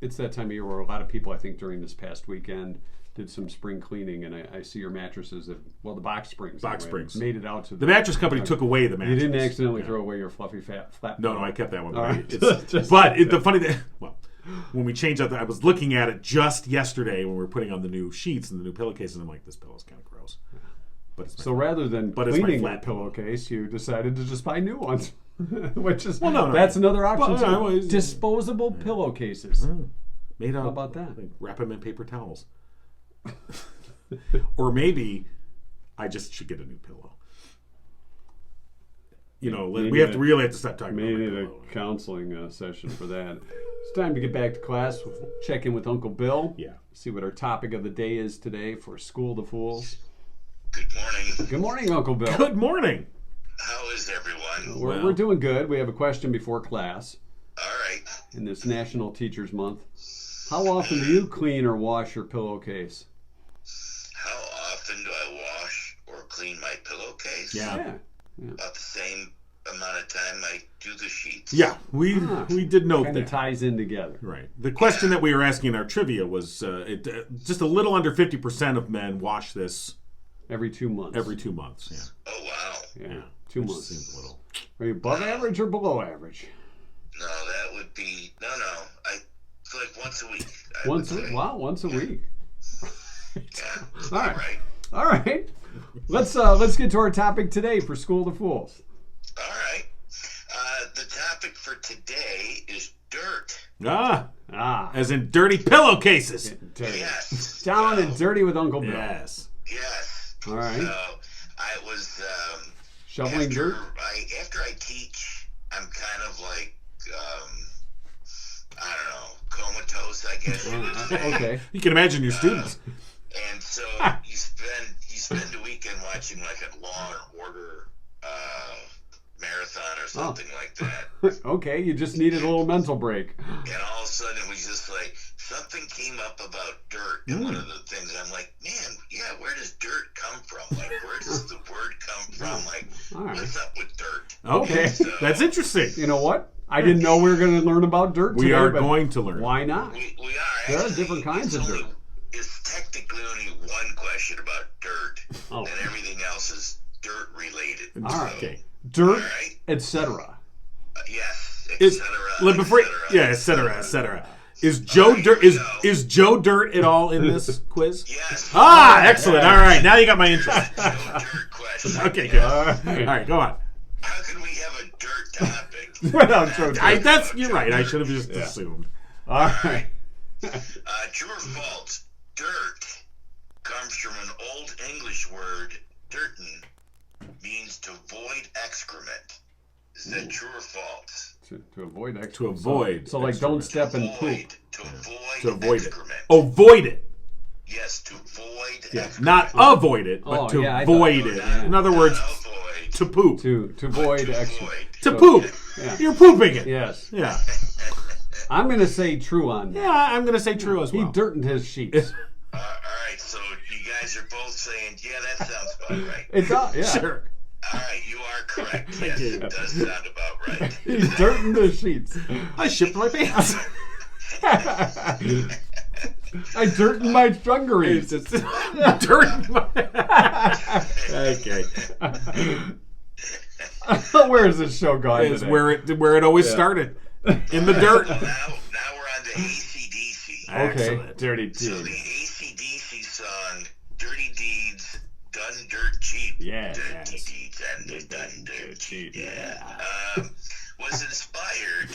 It's that time of year where a lot of people, I think, during this past weekend, did some spring cleaning, and I see your mattresses. The box springs. Box anyway, springs. made it out to The mattress company took away the mattress. You didn't accidentally Yeah. throw away your fluffy flat. No, I kept that one. All right. The funny thing, well, when we changed out, I was looking at it just yesterday when we were putting on the new sheets and the new pillowcases. I'm like, this pillow's kind of gross. But it's So rather than But it's my cleaning flat that pillowcase, you decided to just buy new ones, which is no. that's another option. But, too. it's- Disposable pillowcases. made out. How about that? Like, wrap them in paper towels. Or maybe I just should get a new pillow. You know, Maybe we really have to stop talking May about my need a pillow. counseling session for that. It's time to get back to class. Check in with Uncle Bill. Yeah. See what our topic of the day is today for School to Fools. Good morning. Good morning, Uncle Bill. Good morning. How is everyone? We're doing good. We have a question before class All right. in this National Teachers Month. How often do you clean or wash your pillowcase? How often do I wash or clean my pillowcase? Yeah. About the same amount of time I do the sheets. Yeah, we did note Kind of that. ties in together. Right. The question that we were asking in our trivia was just a little under 50% of men wash this Every 2 months. every 2 months. Yeah. Oh, wow. Yeah, 2 Which months. seems a little. Are you above average or below average? No, that would be... No. It's like once a week. Once a week. Yeah. All right. Right. All right. Let's get to our topic today for School to Fools. All right. The topic for today is dirt. As in dirty pillowcases. Dirty. Yes. Down and dirty with Uncle Bill. Yes. Yes. All right. So I was... Shoveling dirt. After I teach, I'm kind of like, I don't know, comatose, I guess you would say. Okay. You can imagine your students. And so you spend the weekend watching like a Law and Order marathon or something like that. Okay, you just needed a little mental break. And all of a sudden it was just like something came up about dirt. And one of the things I'm like, man, yeah, where does dirt come from? Like, where does the word come from? Like, All right. what's up with dirt? Okay. So, That's interesting. You know what? I didn't know we were going to learn about dirt today. We are but going to learn. Why not? we are There are actually, different kinds of dirt. It's technically only one question about dirt, Oh. and everything else is dirt related. All right. Okay. Dirt, All right. etc. Yes, Is etc. before et cetera. Is Joe Dirt is Joe Dirt at all in this quiz? Yes. Excellent. All right, now you got my interest. No dirt question. Okay, good. Yes. All right, go on. How can we have a dirt topic? Without Joe Dirt. You're right. I should have just assumed. All right. True or false? Dirt comes from an Old English word, dirten, means to void excrement. Is that true or false? To avoid excrement. To avoid. So like, don't step in poop. To avoid excrement. excrement. Oh, void it. Yes, to void Yeah, excrement. not avoid it, but to I void thought- it. yeah. In other words, Avoid. to poop. To void To excrement. void. To So- poop. Yeah. You're pooping it. Yes. Yeah. I'm going to say true on that. Yeah, I'm going to say true as He well. dirtened his sheets. All right, so you guys are both saying, yeah, that sounds about right. It does, yeah. Sure. All right, you are correct. Yes, it does sound about right. He dirtened the sheets. I shipped my pants. I dirtened my dungarees. It's dirt. Okay. Where is this show going It's today? where it always started. In the dirt. Well, now we're on to AC/DC. Okay, Excellent. dirty So the deed. AC/DC song, Dirty Deeds, Done Dirt Cheap. Yeah, Dirty yes. Deeds and they're done dirt cheap. Yeah. Was inspired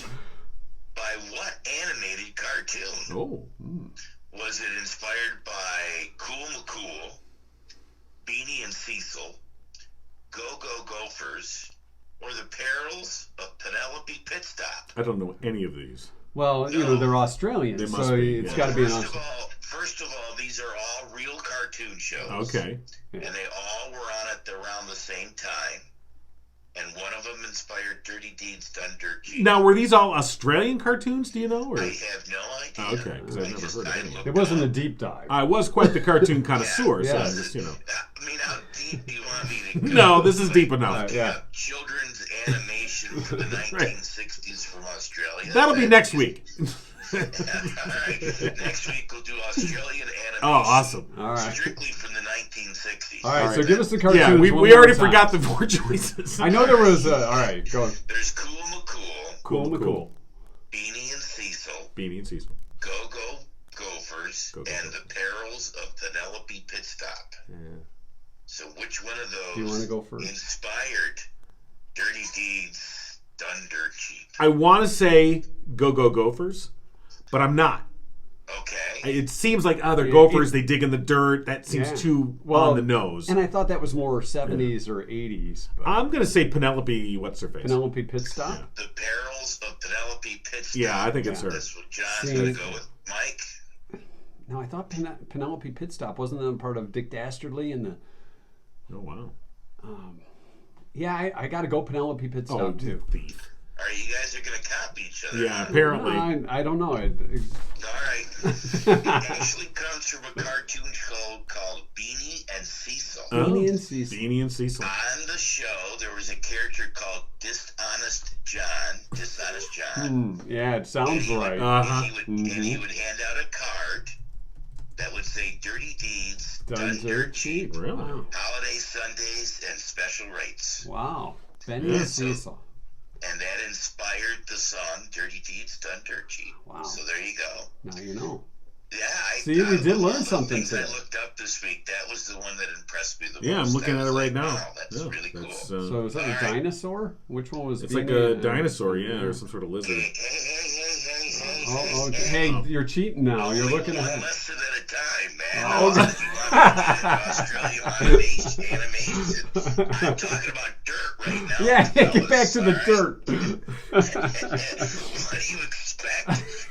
by what animated cartoon? Oh. Was it inspired by Cool McCool, Beanie and Cecil, Go-Go Gophers, or The Perils of Penelope Pitstop? I don't know any of these. Well, you know, they're Australian, They must so be, it's yeah. got to be an First of Australian. First of all, these are all real cartoon shows. Okay. And they all were on at around the same time. And one of them inspired Dirty Deeds Done Dirt Cheap. Now, were these all Australian cartines? Do you know? Or? I have no idea. Oh, okay, 'cause I've never heard of any. It wasn't a deep dive. I was quite the cartoon connoisseur, so Yeah. I just, I mean, how deep do you want me to go? No, this is deep enough. Yeah. Children's animation from the 1960s from Australia. That'll be next week. All right. Next week we'll do Australian animation. Oh, awesome. All right. Strictly from the 1960s. All right, All so right. give us the cartoons. Yeah, we one we more already time. forgot the four choices. I know there was all right, go. There's Cool McCool, Cool McCool. Beanie and Cecil, Beanie and Cecil. Go-Go Gophers, Go-Go and The Perils of Penelope Pitstop. Yeah. So which one of those Do you want to go first? inspired Dirty Deeds Done Dirt Cheap? I want to say Go-Go Gophers, but I'm not. Okay. It seems like they're gophers. They dig in the dirt. That seems Yeah. too Well, on the nose. And I thought that was more 70s or 80s. But I'm gonna say Penelope. What's her face? Penelope Pitstop? The Perils of Penelope Pitstop. Yeah, I think it's her. That's what John's See. going to go with. Mike? No, I thought Penelope Pitstop wasn't that part of Dick Dastardly and the. Oh wow. Yeah, I got to go Penelope Pitstop too. Thief. All right, you guys are going to copy each other. Yeah, apparently. I don't know. All right. It actually comes from a cartoon show called Beanie and Cecil. Beanie and Cecil. Beanie and Cecil. On the show, there was a character called Dishonest John. Yeah, it sounds right. Uh-huh. And he would hand out a card that would say Dirty Deeds, Done Dirt Cheap, Really? Wow. Holiday Sundays, and Special Rates. Wow. Benny and Cecil. And that inspired the song Dirty Deeds Done Dirt Cheap. Wow. So there you go. Now you know. Yeah, See, we did of learn all the something things I today. looked up this week, that was the one that impressed me the most. Yeah, I'm looking That at it was right like, now. Wow, that's Yeah, really cool. that's, So is that a All right. dinosaur? Which one was it's like Beanie a and- dinosaur, yeah, or some sort of lizard. Hey. Oh, okay. Hey, you're cheating now. You're looking One ahead. lesson at a time, man. Oh, You want to Australian animation. I'm talking about dirt right now. Yeah, get fellas, back to the all right? dirt. What do you expect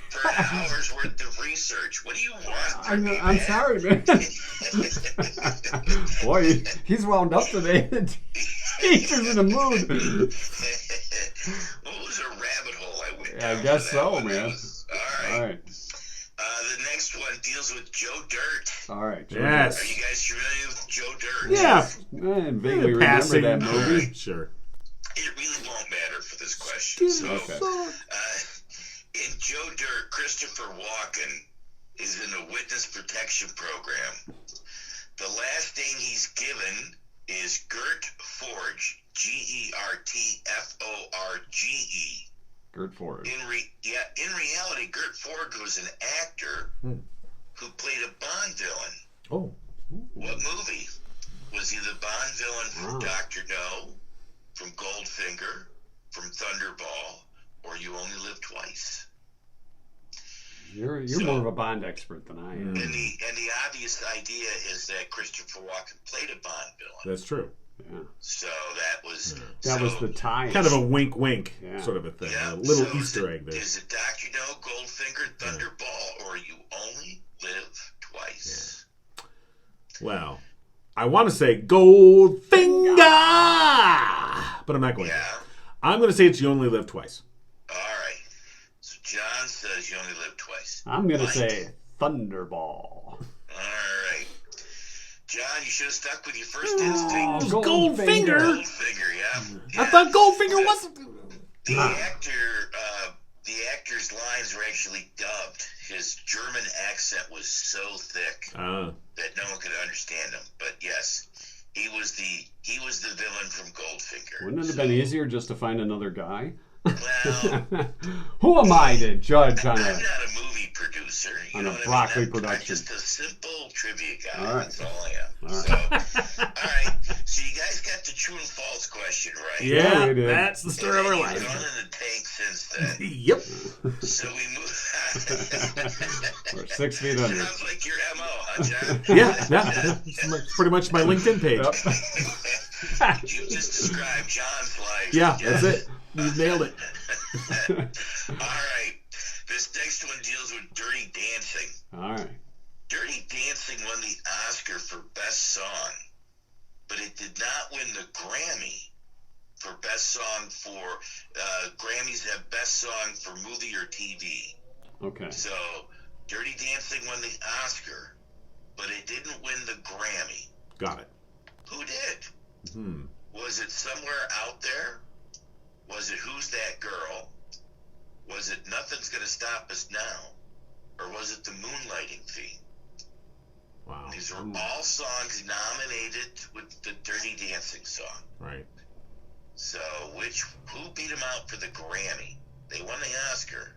for an hour's worth of research? What do you want? from me, I'm man? sorry, man. Boy, he's wound up today. He's in the mood. What was a rabbit hole I went I down guess for that so, one? man. All All right. right. The next one deals with Joe Dirt. All right. Joe Yes. Are you guys familiar with Joe Dirt? Yeah. Dirt. I vaguely remember Passing. that movie. Sure. It really won't matter for this question. So, Okay. in Joe Dirt, Christopher Walken is in a witness protection program. The last name he's given is Gert Forge, Gertforge. Gert Ford. In reality, Gert Forge was an actor who played a Bond villain. Oh. What movie? Was he the Bond villain from Wow. Dr. No, from Goldfinger, from Thunderball, or You Only Live Twice? You're So- more of a Bond expert than I am. And the obvious idea is that Christopher Walken played a Bond villain. That's true. Yeah. So that was That was the tie. Kind of a wink Yeah. sort of a thing. Yeah. A little So Easter egg there. Is it Dr. No, Goldfinger, Thunderball, or You Only Live Twice? Well, I want to say Goldfinger, but I'm not going to. Yeah. I'm going to say it's You Only Live Twice. All right. So John says You Only Live Twice. I'm gonna Mike? say Thunderball. All right. John, you should have stuck with your first instinct. It's Goldfinger. Goldfinger, yeah. I thought Goldfinger wasn't. The actor's lines were actually dubbed. His German accent was so thick that no one could understand him. But yes, he was the villain from Goldfinger. Wouldn't it have been easier just to find another guy? Well, Who am I to judge on I'm a? not a movie producer. You On know a what broccoli I mean? I'm production. just a simple trivia guy. All right. That's all I am. All So, all right. So you guys got the true and false question right. Yeah, we did. that's the story of our You've life. gone in the tank since then. Yep. So we move. We're 6 feet under. Sounds like your MO, huh, John? Yeah. It's pretty much my LinkedIn page. Yep. You just described John's life. Yeah, that's it. You nailed it. All right. This next one deals with Dirty Dancing. All right. Dirty Dancing won the Oscar for Best Song, but it did not win the Grammy for Best Song for Grammys have Best Song for Movie or TV. Okay. So Dirty Dancing won the Oscar, but it didn't win the Grammy. Got it. Who did? Was it Somewhere Out There? Was it Who's That Girl? Was it Nothing's Gonna Stop Us Now? Or was it The Moonlighting Theme? Wow. These are all songs nominated with the Dirty Dancing song. Right. So who beat them out for the Grammy? They won the Oscar,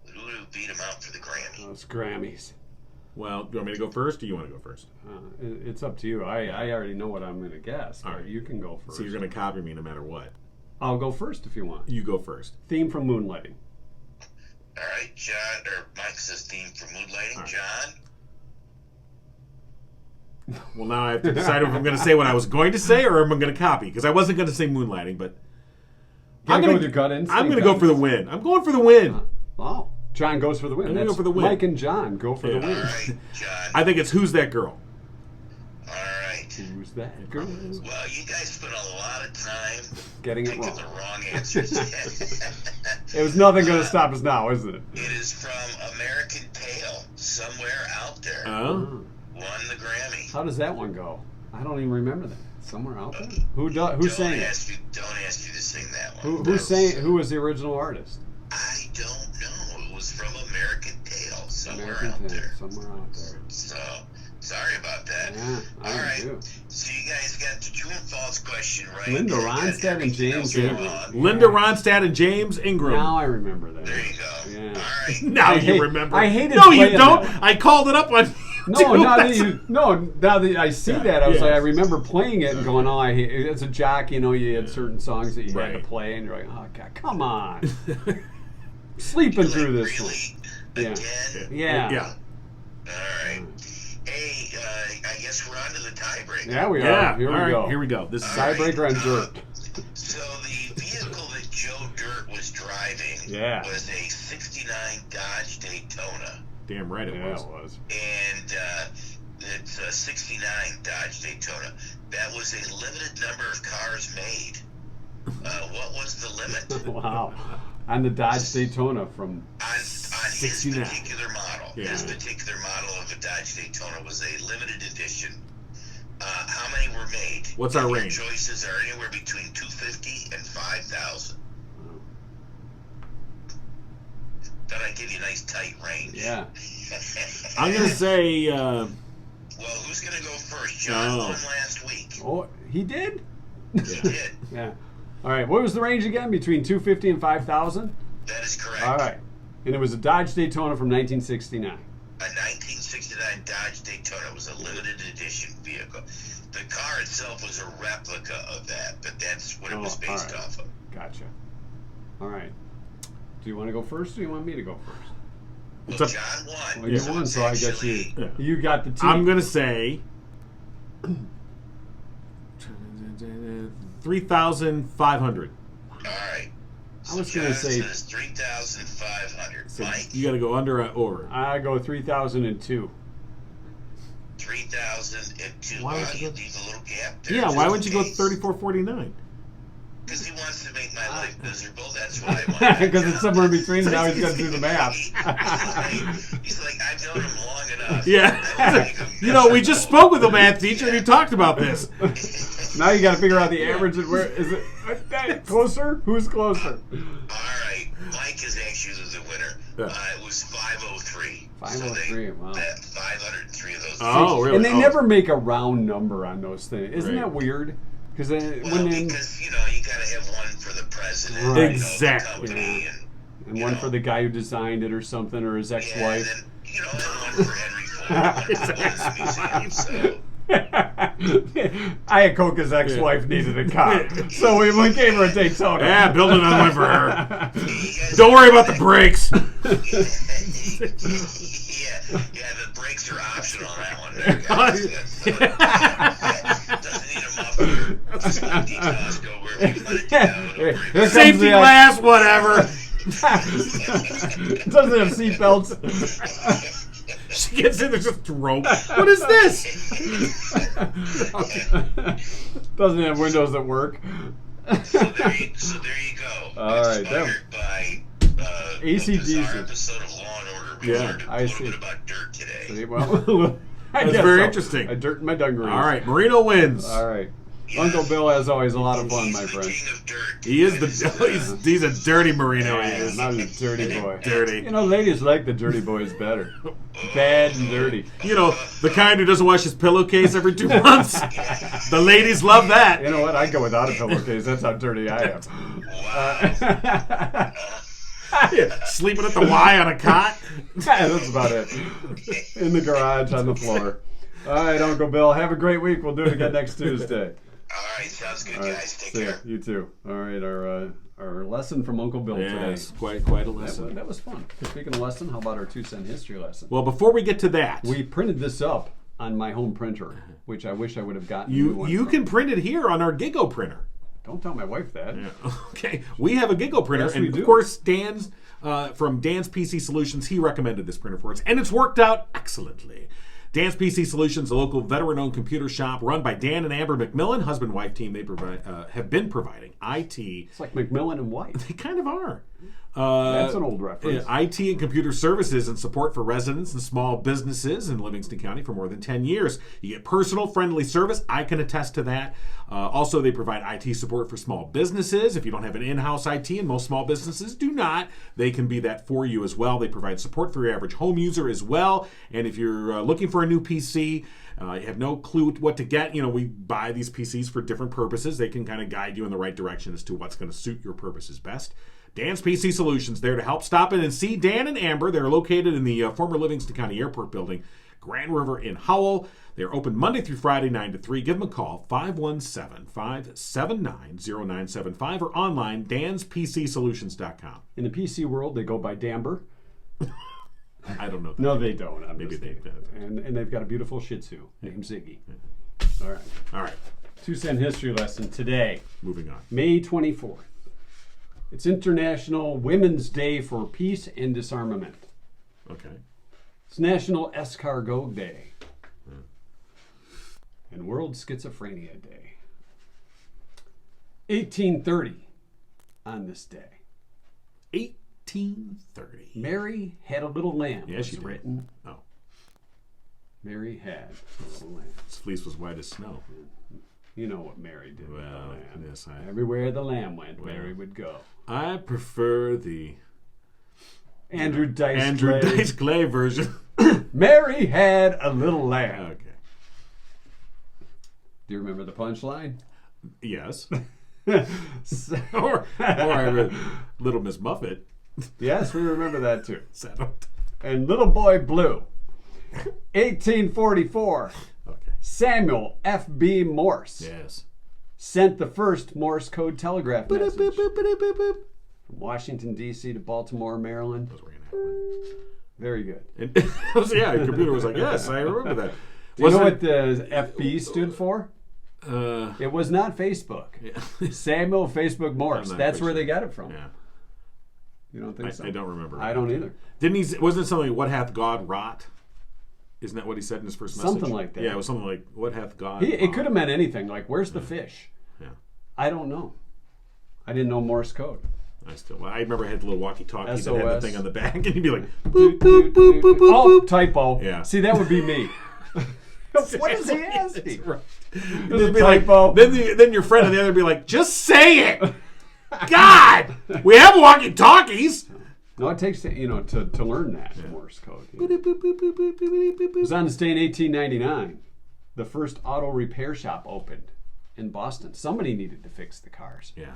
but who beat them out for the Grammy? Those Grammys. Well, do you want me to go first, or you want to go first? It's up to you. I already know what I'm going to guess. All right. You can go first. So you're going to copy me no matter what. I'll go first if you want. You go first. Theme from Moonlighting. All right, John, or Mike says theme for Moonlighting. right. John? Well, now I have to decide if I'm going to say what I was going to say or am I going to copy, because I wasn't going to say Moonlighting, but I'm gonna go with your gut instinct. I'm going to go for the win. I'm going for the win. Oh, John goes for the win. I'm gonna That's go for the win. Mike and John go for the Yeah. win. All right, John. I think it's Who's That Girl? All right. Who's that girl? Well, you guys spent a lot of time Getting it picking wrong. the wrong answers. It was nothing going to stop us now, isn't it? It is from American Tail, Somewhere Out There. Oh. Won the Grammy. How does that one go? I don't even remember that. Somewhere out there. Who sang it? Don't ask you to sing that one. Who was the original artist? I don't know. It was from American Tail, Somewhere American Out Tail, There. Somewhere out there. So, sorry about that. Yeah, I All right. do. So you guys got the true and false question right. Linda You got Ronstadt and everything James else Ingram. wrong. Linda Ronstadt and James Ingram. Now I remember that. There you go. Yeah. All right. Now I you hate- remember. I hated No, you playing don't. that. I called it up on. No, Dude, now that's- that I see that, I was Yes. like, I remember playing it and going, oh, I hate it. As a jock, you had certain songs that you had to Right. play, and you're like, oh, God, come on. Sleeping through this one. Really? Yeah. Again? Yeah. Yeah. All right. Hey, I guess we're on to the tiebreaker. Yeah, we Yeah. are. Here All we right, go. Here we go. This is All right. Tiebreaker on Dirt. So the vehicle that Joe Dirt was driving Yeah. was a 69 Dodge Daytona. damn right it Yeah, was. it was. And it's a 69 Dodge Daytona. That was a limited number of cars made. What was the limit? Wow. On the Dodge Daytona from On his 69. particular model. Yeah. His particular model of a Dodge Daytona was a limited edition. How many were made? What's our And your range? choices are anywhere between 250 and 5,000. Thought I'd give you a nice tight range. yeah. I'm going to say. Well, who's going to go first? John Oh. won last week. Oh, he did? He did. Yeah. All right. What was the range again? Between 250 and 5,000? That is correct. All right. And it was a Dodge Daytona from 1969. A 1969 Dodge Daytona was a limited edition vehicle. The car itself was a replica of that, but that's what it was Oh, based all right. off of. Gotcha. All right. Do you want to go first or do you want me to go first? Well, up? John won. Well, you so won, it's so I guess actually- you got the team. I'm going to say 3,500. All right. I was So gonna John say- says 3,500. So Mike, you got to go under or over. I go 3,002. 3,002. Why Wow, would you you go- leave a little gap there. Yeah, just why in wouldn't you go case. 34.49? Because he wants to make my life miserable. That's why I want Because it's somewhere in between, and now he's got to do the math. He's like, I've known him long enough. Yeah. I will make him You know, we just miserable. spoke with the math teacher and he talked about this. Now you got to figure out the average. And where is it? Closer? Who's closer? All right. Mike is actually the winner. Yeah. It was 503. 503, wow. That 503 of those. Oh, really? And they Oh. never make a round number on those things. Isn't Right. that weird? Because Well, when they, because, you gotta have one for the president. Right. The Exactly. company, Yeah. and and one for the guy who designed it or something, or his yeah, ex-wife. and then, and one for Henry Ford, one for the museum. So. Ayakoka's ex-wife needed a car, so we gave her a Daytona. Yeah, build another one for her. You guys- Don't worry about the brakes. yeah, the brakes are optional on that one. There, guys. Doesn't need a muffler. Just let the exhaust go wherever you want it to go. Don't worry about it. Safety glass, whatever. Doesn't have seatbelts. She gets in there just rope. What is this? Doesn't have windows that work. So there you go. All right, Inspired by AC/DC. a bizarre episode of Law and Order. We Yeah, learned a I little see. bit about dirt today. See, well, I That's guess very so. interesting. I dirt in my dungarees. All right, Marino wins. All right. Yeah. Uncle Bill has always a lot of fun, He's my the friend. king of dirt. He is That he's a dirty Marino. He Yeah, is. not a dirty boy. Dirty. You know, ladies like the dirty boys better. Bad and dirty. You know, the kind who doesn't wash his pillowcase every 2 months. The ladies love that. You know what? I go without a pillowcase. That's how dirty I am. Wow. Sleeping at the Y on a cot. That's about it. In the garage, on the floor. All right, Uncle Bill. Have a great week. We'll do it again next Tuesday. All right, sounds good, All right, guys. Take see ya. care. You too. All right, our lesson from Uncle Bill Yes, today. quite a That lesson. was fun. Speaking of lesson, how about our 2-cent history lesson? Well, before we get to that, We printed this up on my home printer, which I wish I would have gotten. a new one you from. can print it here on our Gigo printer. Don't tell my wife that. Okay, we have a Gigo printer, Yes, and we do. of course, Dan's from Dan's PC Solutions, he recommended this printer for us, and it's worked out excellently. Dan's PC Solutions, a local veteran-owned computer shop run by Dan and Amber McMillan, husband-wife team. They provide have been providing IT. It's like McMillan and White. They kind of are. That's an old reference. IT and computer services and support for residents and small businesses in Livingston County for more than 10 years. You get personal, friendly service. I can attest to that. Also, they provide IT support for small businesses. If you don't have an in-house IT, and most small businesses do not, they can be that for you as well. They provide support for your average home user as well. And if you're looking for a new PC, you have no clue what to get. You know, we buy these PCs for different purposes. They can kind of guide you in the right direction as to what's going to suit your purposes best. Dan's PC Solutions, there to help. Stop in and see Dan and Amber. They're located in the former Livingston County Airport building, Grand River in Howell. They're open Monday through Friday, 9 to 3. Give them a call, 517-579-0975, or online, danspcsolutions.com. In the PC world, they go by Damber. I don't know. No, they don't. Maybe they do. And they've got a beautiful Shih Tzu named Ziggy. All right. All right, 2-cent history lesson today, moving on. May 24th. It's International Women's Day for Peace and Disarmament. Okay. It's National Escargot Day. And World Schizophrenia Day. 1830, on this day, 1830. Mary had a little lamb. Yes, was she did. written. Oh, Mary had a little lamb. his fleece was white as snow. You know what Mary did with the Well, lamb. yes, Everywhere the lamb went, Mary would go. I prefer the Andrew Dice Andrew Clay. Dice Clay version. Mary had a little lamb. Okay. Do you remember the punchline? Yes. So- or I read Little Miss Muffet. yes, we remember that too. Settled. And Little Boy Blue. 1844. Okay. Samuel F.B. Morse Yes. sent the first Morse code telegraph Boop, message boop, boop, boop, boop, boop. from Washington, D.C. to Baltimore, Maryland. Those were gonna happen. Very good. And yeah, the computer was like, yes, I remember that. Do you know what the FB stood for? Uh, It was not Facebook. yeah. Samuel Facebook Morse. I'm not That's quite where they sure. got it from. Yeah. You don't think so? I don't remember. I don't either. Didn't he? Wasn't it something? What hath God wrought? Isn't that what he said in his first message? Something like that. Yeah, it was something like, "What hath God?" It wrought?" could have meant anything. Like, where's the fish? Yeah. I don't know. I didn't know Morse code. I remember I had the little walkie-talkie that had the SOS. thing on the back, and you'd be like, Boop, boop, boop, boop, boop, boop, Oh, boop. typo. Yeah. See, that would be me. What is he asking? Right. There's a typo. Then your friend on the other would be like, just say it. God, we have walkie-talkies. No, it takes to learn that Morse code. It was on this day in 1899. The first auto repair shop opened in Boston. Somebody needed to fix the cars. Yeah.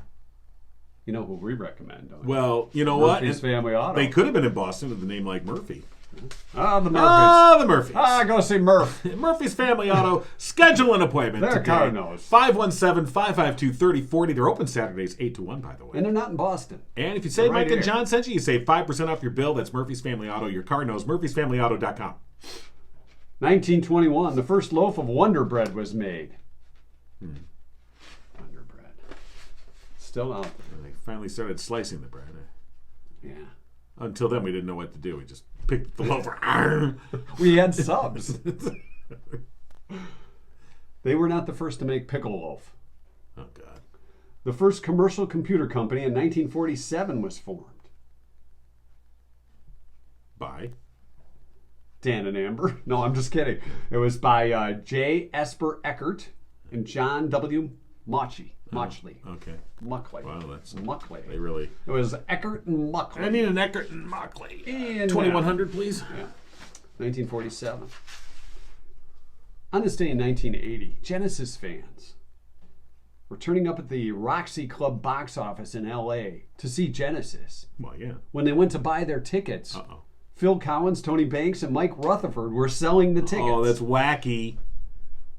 You know who we recommend, don't you? Well, you know what? Murphy's Family Auto. They could have been in Boston with a name like Murphy. Ah, the Murphys. Ah, the Murphys. Go see Murph. Murphy's Family Auto. Schedule an appointment Their today. car knows. 517-552-3040. They're open Saturdays 8 to 1, by the way. And they're not in Boston. And if you say They're right Mike and here. John sent you, you save 5% off your bill. That's Murphy's Family Auto. Your car knows. Murphy'sFamilyAuto.com. 1921, the first loaf of Wonder Bread was made. Wonder Bread. Still out there. And they finally started slicing the bread. Yeah. Until then, we didn't know what to do. We just picked the loaf. We had subs. They were not the first to make pickle loaf. Oh, God. The first commercial computer company in 1947 was formed. Bye. Dan and Amber. No, I'm just kidding. It was by J. Esper Eckert and John W. Mochley. Okay. Muckley. Wow, that's... Muckley. They really... It was Eckert and Muckley. I need an Eckert and Mockley. And, 2100, please. Yeah. 1947. On this day in 1980, Genesis fans were turning up at the Roxy Club box office in L.A. to see Genesis. Well, yeah. When they went to buy their tickets, Uh-oh. Phil Collins, Tony Banks, and Mike Rutherford were selling the tickets. Oh, that's wacky.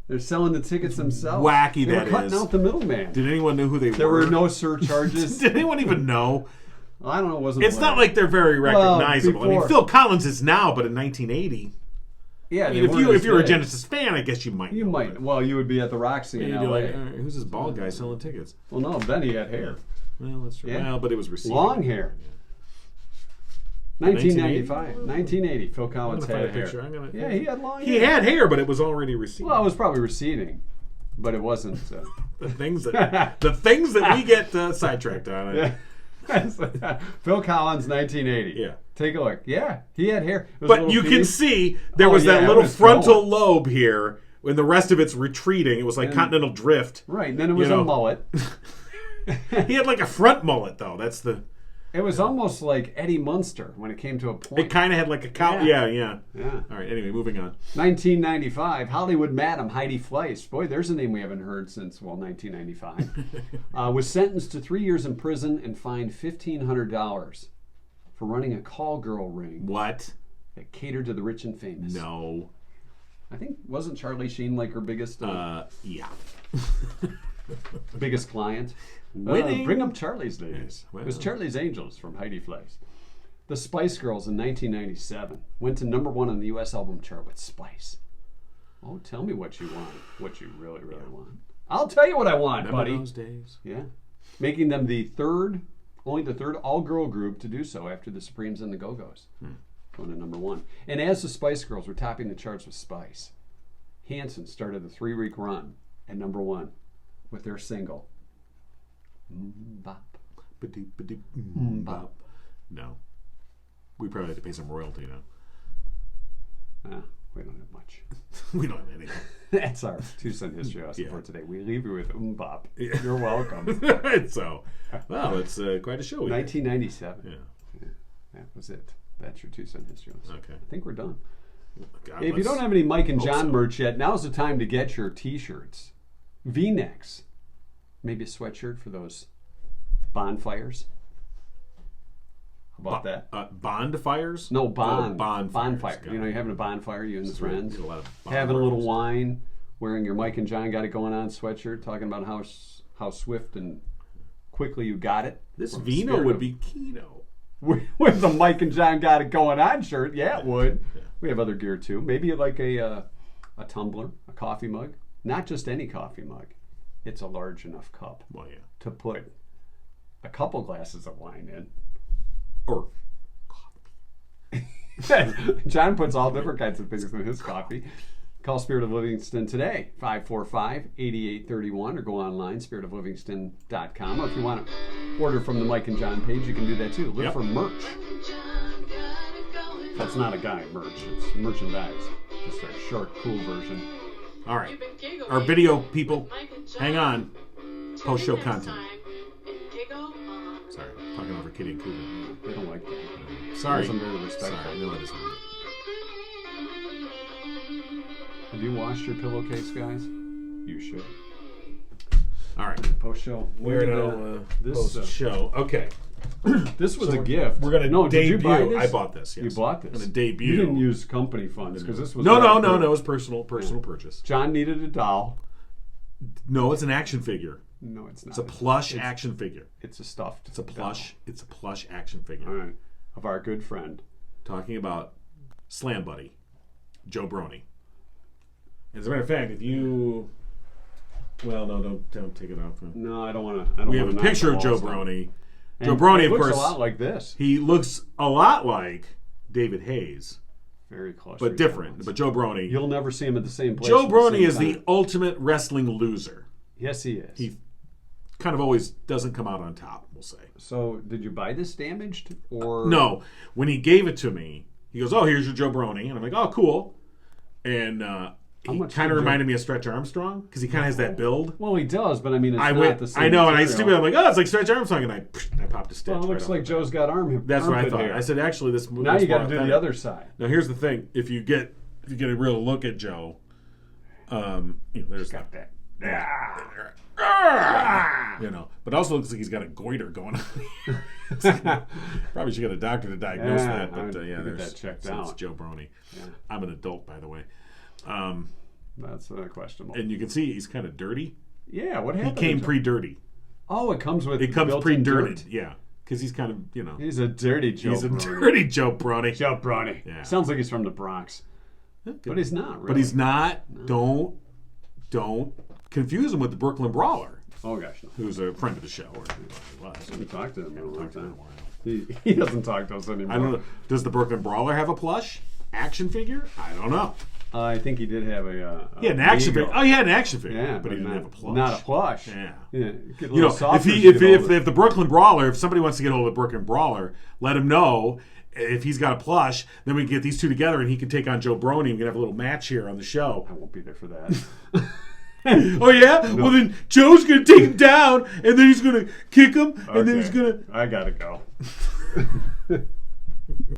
They're selling the tickets themselves. Wacky they that were cutting is. out the middleman. Did anyone know who they There were? were no surcharges. Did anyone even know? I don't know. It wasn't. It's not like they're very recognizable. I mean, before. Phil Collins is now, but in 1980, Yeah, I they mean, weren't if as you're a big. Genesis fan, I guess you might. You know, might. but- Well, you would be at the Roxy Yeah, in you'd be L.A. like, all right, who's this bald guy selling tickets? Well, no, then he had hair. Well, that's true. Yeah. Well, but it was received. Long hair. 1995. 1980. Phil Collins I'm gonna had find a hair. picture. I'm gonna- Yeah, he had long He hair. had hair, but it was already receding. Well, it was probably receding, but it wasn't. the things that we get sidetracked on. Yeah. Phil Collins, 1980. Yeah. Take a look. Yeah, he had hair. It was a But little you can piece. see there Oh, was yeah, that it little was frontal growing. lobe here when the rest of it's retreating. It was like And- continental drift. Right, and then it was You know. a mullet. He had like a front mullet though. That's the. It was almost like Eddie Munster when it came to a point. It kind of had like a cow. Yeah. Yeah. Yeah. All right. Anyway, moving on. 1995, Hollywood Madam Heidi Fleiss. Boy, there's a name we haven't heard since, 1995. Was sentenced to 3 years in prison and fined $1,500 for running a call girl ring What? that catered to the rich and famous. No. I think, wasn't Charlie Sheen like her biggest Yeah. biggest client? Winning. Bring up Charlie's days. Yes, well. It was Charlie's Angels from Heidi Fleiss. The Spice Girls in 1997 went to #1 on the U.S. album chart with Spice. Oh, tell me what you want. What you really, really want. I'll tell you what I want, Remember buddy. those days? Yeah. Making them only the third all-girl group to do so after the Supremes and the Go-Go's. Going to #1. And as the Spice Girls were topping the charts with Spice, Hanson started a 3-week run at #1 with their single, Bop. Bop. No. We probably had to pay some royalty now. We don't have much. We don't have anything. That's our 2-cent history lesson Yeah. for today. We leave you with Bop. Yeah. You're welcome. So, well, it's quite a show. 1997. Yeah. That was it. That's your 2-cent history lesson. Okay. I think we're done. God, If you let's- don't have any Mike and hope John so. merch yet, now's the time to get your t-shirts, V-necks, maybe a sweatshirt for those bonfires. How about that? Bonfires? No, Oh, bonfires. bonfire. Got You know, it. you're having a bonfire, you and That's friends, right. A lot of having a little bonfires. wine, wearing your Mike and John got it going on sweatshirt, talking about how swift and quickly you got it. This From the vino spirit would of- be Kino. with the Mike and John Got It Going On shirt. Yeah, it would. Yeah. We have other gear too. Maybe like a tumbler, a coffee mug. Not just any coffee mug. It's a large enough cup to put a couple glasses of wine in. Or John puts all different kinds of things in his coffee. Call Spirit of Livingston today, 545-8831, or go online, spiritoflivingston.com. Or if you want to order from the Mike and John page, you can do that too. Look for merch. That's not a guy merch, it's merchandise. Just a short, cool version. All right. Our video people, hang on. Post-show content. Sorry, talking over Kitty and Cougar. They don't like that. Sorry. Some very respectful. Sorry, no, it isn't. Have you washed your pillowcase, guys? You should. All right. Post-show. We're now post-show. Okay. This was a gift. We're going to debut. Did you buy this? I bought this, yes. You bought this? I'm going to debut. You didn't use company funds because this was... No, it was personal purchase. John needed a doll. No, it's an action figure. No, it's not. It's a plush action figure. It's a stuffed. It's a plush. Doll. It's a plush action figure. All right. Of our good friend. Talking about Slam Buddy, Joe Brony. As a matter of fact, if you... Well, no, don't take it off. No, I don't want to. We have a picture of Joe Brony. And Joe Brony, of course... looks a lot like this. He looks a lot like David Hayes. Very close. But different. But Joe Brony... You'll never see him at the same place. Joe Brony is the ultimate wrestling loser. Yes, he is. He kind of always doesn't come out on top, we'll say. So, did you buy this damaged? Or no. When he gave it to me, he goes, "Oh, here's your Joe Brony." And I'm like, "Oh, cool." And he kind of reminded me of Stretch Armstrong because he kind of has that build. Well, he does, but I mean, it's not the same I know, material. and I stupid. I'm like, "Oh, it's like Stretch Armstrong," and I popped a stitch. Well, it looks like Joe's got arm. That's what I thought. Hair. I said, "Actually, this." Now you got to do the other side. Now, here's the thing: if you get a real look at Joe, there's got that. But also looks like he's got a goiter going on. Probably should get a doctor to diagnose that. But there's that checked out. It's Joe Brony. Yeah. I'm an adult, by the way. That's questionable. And you can see he's kind of dirty. Yeah, what happened? He came pre-dirty. Oh, it comes with. It comes pre-dirted. Yeah, because he's kind of He's a dirty Joe. He's Brony. a dirty Joe Brony. Joe Brony. Yeah. Sounds like he's from the Bronx. But he's not. Really. But he's not. No. Don't confuse him with the Brooklyn Brawler. Oh gosh, no. Who's a friend of the show. Or I haven't talked to him in a long time. He doesn't talk to us anymore. I don't know. Does the Brooklyn Brawler have a plush action figure? I don't know. I think he did have a an action figure. Oh, he had an action figure. Yeah, but he didn't have a plush. Not a plush. Yeah. If the Brooklyn Brawler, if somebody wants to get hold of the Brooklyn Brawler, let him know. If he's got a plush, then we can get these two together and he can take on Joe Brony. We can have a little match here on the show. I won't be there for that. Oh yeah? No. Well then Joe's gonna take him down and then he's gonna kick him and then he's gonna I gotta go.